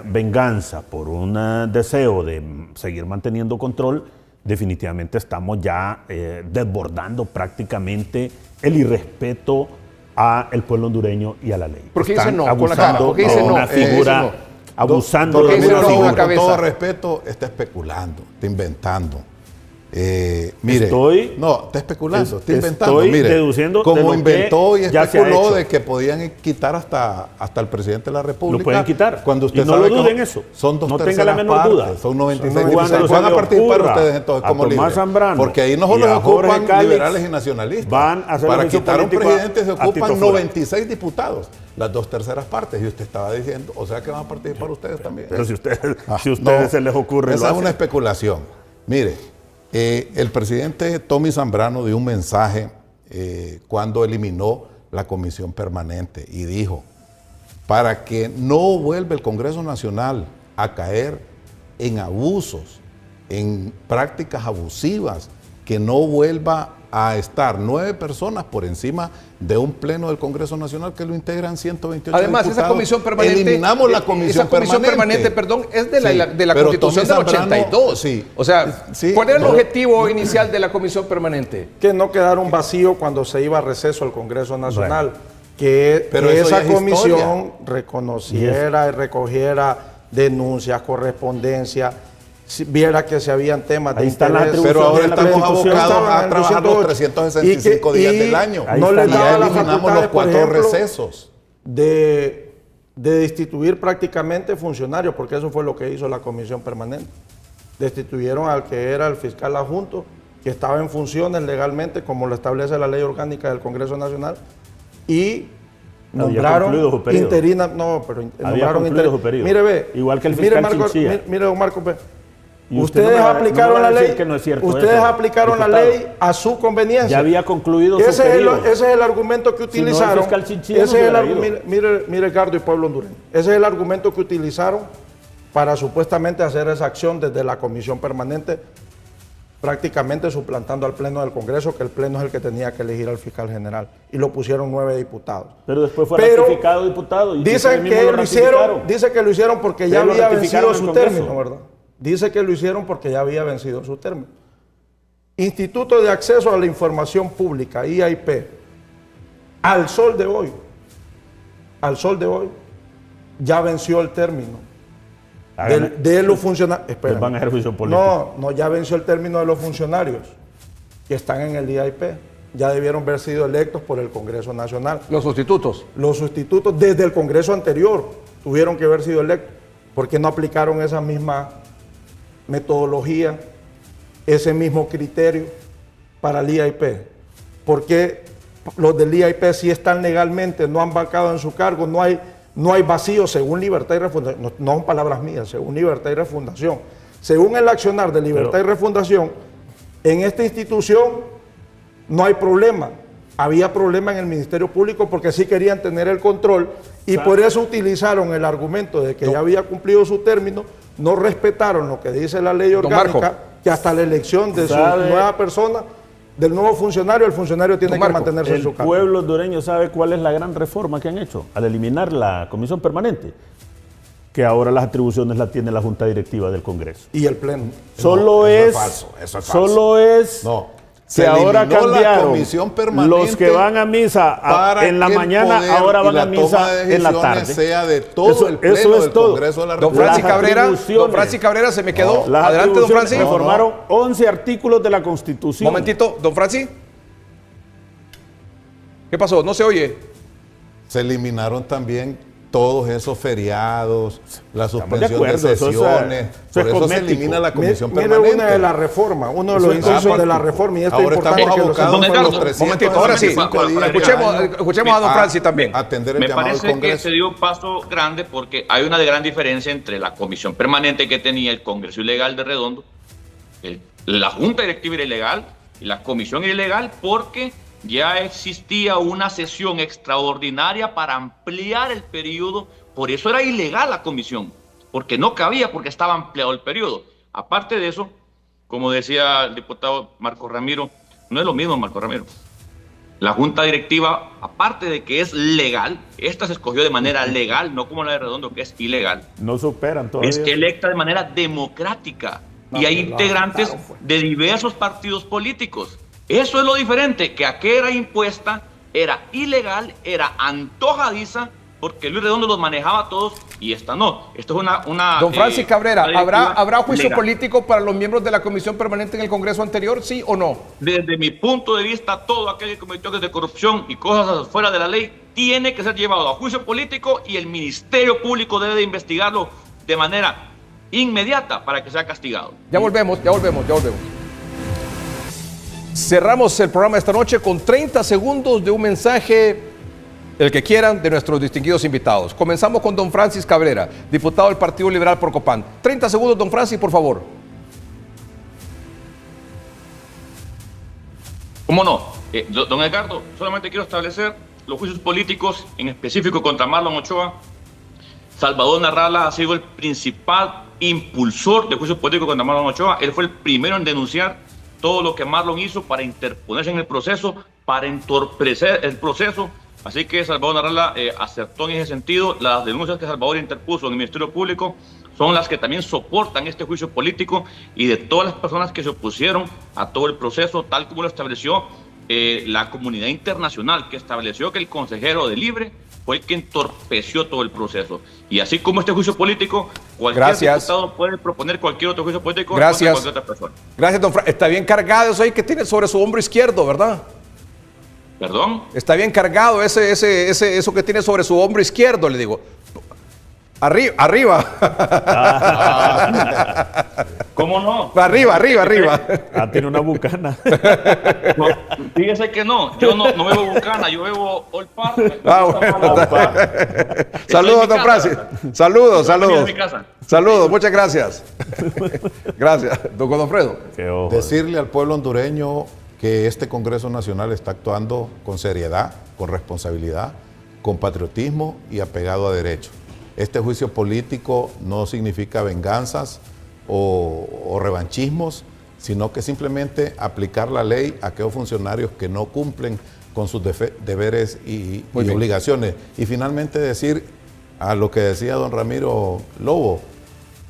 venganza, por un deseo de seguir manteniendo control, definitivamente estamos ya desbordando prácticamente el irrespeto al pueblo hondureño y a la ley. ¿Por qué dice no? Con la cara. ¿Por qué dice no? Una figura abusando de una figura. Con todo respeto, está especulando, está inventando. Mire, está especulando, está inventando. Mire, deduciendo como inventó y especuló de que podían quitar hasta el presidente de la República. Lo pueden quitar. Cuando usted y no sabe lo duden eso. Son dos no terceras tenga la menor partes, duda. son 96. Van a participar ustedes entonces como líderes. Porque ahí no solo ocupan liberales y nacionalistas. Van a hacer para quitar a un presidente se ocupan 96 diputados. Las dos terceras partes. Y usted estaba diciendo, o sea que van a participar ustedes también. Pero si ustedes se les ocurre. Esa es una especulación. Mire. El presidente Tommy Zambrano dio un mensaje cuando eliminó la comisión permanente y dijo, para que no vuelva el Congreso Nacional a caer en abusos, en prácticas abusivas, que no vuelva a estar 9 personas por encima de un pleno del Congreso Nacional que lo integran 128 Además, diputados. esa comisión permanente... Eliminamos la comisión permanente. Es de la Constitución del 82. Sí, o sea, ¿cuál era el objetivo inicial de la comisión permanente? Que no quedara un vacío cuando se iba a receso al Congreso Nacional. Que esa comisión reconociera y recogiera denuncias, correspondencia, viera que se habían temas de interés. Pero ahora estamos abocados a trabajar los 365 días del año. No les daba la eliminamos los 4 recesos. De destituir prácticamente funcionarios, porque eso fue lo que hizo la comisión permanente. Destituyeron al que era el fiscal adjunto, que estaba en funciones legalmente, como lo establece la ley orgánica del Congreso Nacional, y nombraron interina. No, pero nombraron interina. Mire, ve. Igual que el fiscal Chinchilla. Mire, don Marco, ve. Ustedes aplicaron la ley. Ustedes aplicaron la ley a su conveniencia. Ya había concluido su periodo. Ese es el argumento que utilizaron. Mire, Edgardo y pueblo hondureño. Ese es el argumento que utilizaron para supuestamente hacer esa acción desde la comisión permanente, prácticamente suplantando al pleno del Congreso, que el pleno es el que tenía que elegir al fiscal general. Y lo pusieron 9 diputados. Pero después fue ratificado diputado. Y dicen que lo hicieron porque ya había vencido su término, ¿verdad? Dice que lo hicieron porque ya había vencido su término. Instituto de Acceso a la Información Pública, IAIP, Al sol de hoy, ya venció el término de los funcionarios. Les van a hacer juicio político. No, ya venció el término de los funcionarios que están en el IAIP. Ya debieron haber sido electos por el Congreso Nacional. Los sustitutos. Los sustitutos desde el Congreso anterior tuvieron que haber sido electos. ¿Por qué no aplicaron esa misma metodología, ese mismo criterio para el IAIP? ¿Por qué los del IAIP sí están legalmente, no han vacado en su cargo, no hay vacío según Libertad y Refundación? No son palabras mías, según Libertad y Refundación. Según el accionar de Libertad y Refundación, en esta institución no hay problema. Había problema en el Ministerio Público porque sí querían tener el control y por eso utilizaron el argumento de que ya había cumplido su término, no respetaron lo que dice la ley orgánica, que hasta la elección de su nueva persona, del nuevo funcionario, el funcionario tiene que mantenerse en su cargo. El pueblo hondureño sabe cuál es la gran reforma que han hecho al eliminar la comisión permanente, que ahora las atribuciones las tiene la Junta Directiva del Congreso. Y el Pleno. Solo eso es falso, eso es falso. Solo es... No. Que ahora cambiaron los que van a misa en la mañana, ahora van a misa en la tarde. Sea de todo el pleno del Congreso de la República. Don Francis Cabrera se me quedó. Adelante, don Francis. Reformaron 11 artículos de la Constitución. Momentito, don Francis. ¿Qué pasó? ¿No se oye? Se eliminaron también todos esos feriados, la suspensión de sesiones. Por eso se elimina la comisión permanente. Mire una de la reforma, uno de los incisos de la reforma. Y esto ahora es importante estamos abocados por los 300. Momentito, ahora sí. Escuchemos a don Francis también. Me parece que se dio un paso grande porque hay una gran diferencia entre la comisión permanente que tenía el Congreso Ilegal de Redondo, la Junta Directiva era ilegal y la comisión era ilegal porque ya existía una sesión extraordinaria para ampliar el periodo, por eso era ilegal la comisión, porque no cabía, porque estaba ampliado el periodo. Aparte de eso, como decía el diputado Marco Ramiro, no es lo mismo, Marco Ramiro. La Junta Directiva, aparte de que es legal, esta se escogió de manera legal, no como la de Redondo, que es ilegal. No superan todavía. Es electa de manera democrática y hay integrantes de diversos partidos políticos. Eso es lo diferente, que aquella era impuesta, era ilegal, era antojadiza, porque Luis Redondo los manejaba todos y esta no. Esto es una don Francis Cabrera, ¿habrá juicio legal político para los miembros de la comisión permanente en el Congreso anterior, sí o no? Desde mi punto de vista, todo aquel que cometió actos de corrupción y cosas fuera de la ley tiene que ser llevado a juicio político y el Ministerio Público debe de investigarlo de manera inmediata para que sea castigado. Ya volvemos. Cerramos el programa esta noche con 30 segundos de un mensaje, el que quieran, de nuestros distinguidos invitados. Comenzamos con don Francis Cabrera, diputado del Partido Liberal por Copán. 30 segundos, don Francis, por favor. ¿Cómo no? Don Edgardo, solamente quiero establecer los juicios políticos, en específico contra Marlon Ochoa. Salvador Narrala ha sido el principal impulsor de juicios políticos contra Marlon Ochoa. Él fue el primero en denunciar todo lo que Marlon hizo para interponerse en el proceso, para entorpecer el proceso. Así que Salvador Narrala acertó en ese sentido. Las denuncias que Salvador interpuso en el Ministerio Público son las que también soportan este juicio político y de todas las personas que se opusieron a todo el proceso, tal como lo estableció la comunidad internacional, que estableció que el consejero de Libre fue el que entorpeció todo el proceso. Y así como este juicio político, cualquier diputado puede proponer cualquier otro juicio político contra cualquier otra persona. Gracias, don Francis. Está bien cargado eso ahí que tiene sobre su hombro izquierdo, ¿verdad? ¿Perdón? Está bien cargado eso que tiene sobre su hombro izquierdo, le digo. Arriba. ¿Cómo no? Arriba. Tiene una bucana. No, fíjese que no, yo no bebo bucana, yo bebo Old Park. Saludos, don Francis. Saludos, muchas gracias. Gracias, don Godofredo. Decirle al pueblo hondureño que este Congreso Nacional está actuando con seriedad, con responsabilidad, con patriotismo y apegado a derecho. Este juicio político no significa venganzas o revanchismos, sino que simplemente aplicar la ley a aquellos funcionarios que no cumplen con sus deberes y obligaciones. Y finalmente decir a lo que decía don Ramiro Lobo,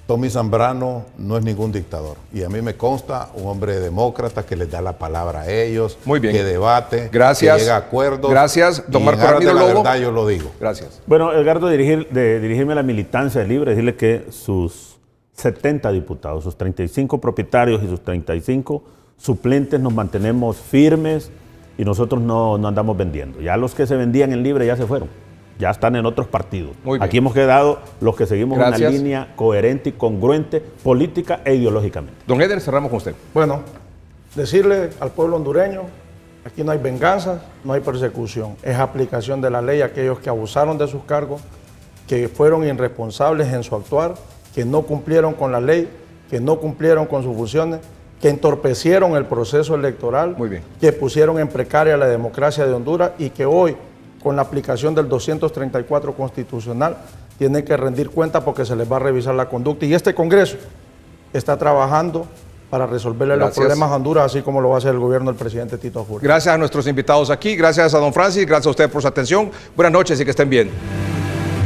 Tommy Zambrano no es ningún dictador. Y a mí me consta un hombre demócrata que les da la palabra a ellos, muy bien, que debate, gracias, que llega a acuerdos. Gracias, don Marco Ramiro Lobo. La verdad yo lo digo. Gracias. Bueno, Edgardo, dirigirme a la militancia de Libre, decirle que sus 70 diputados, sus 35 propietarios y sus 35 suplentes nos mantenemos firmes y nosotros no andamos vendiendo. Ya los que se vendían en Libre ya se fueron. Ya están en otros partidos. Aquí hemos quedado los que seguimos una línea coherente y congruente política e ideológicamente. Don Eder, cerramos con usted. Bueno, decirle al pueblo hondureño, aquí no hay venganza, no hay persecución. Es aplicación de la ley a aquellos que abusaron de sus cargos, que fueron irresponsables en su actuar, que no cumplieron con la ley, que no cumplieron con sus funciones, que entorpecieron el proceso electoral, que pusieron en precaria la democracia de Honduras y que hoy, con la aplicación del 234 constitucional, tienen que rendir cuenta porque se les va a revisar la conducta. Y este Congreso está trabajando para resolverle los problemas a Honduras, así como lo va a hacer el gobierno del presidente Tito Apures. Gracias a nuestros invitados aquí, gracias a don Francis, gracias a usted por su atención. Buenas noches y que estén bien.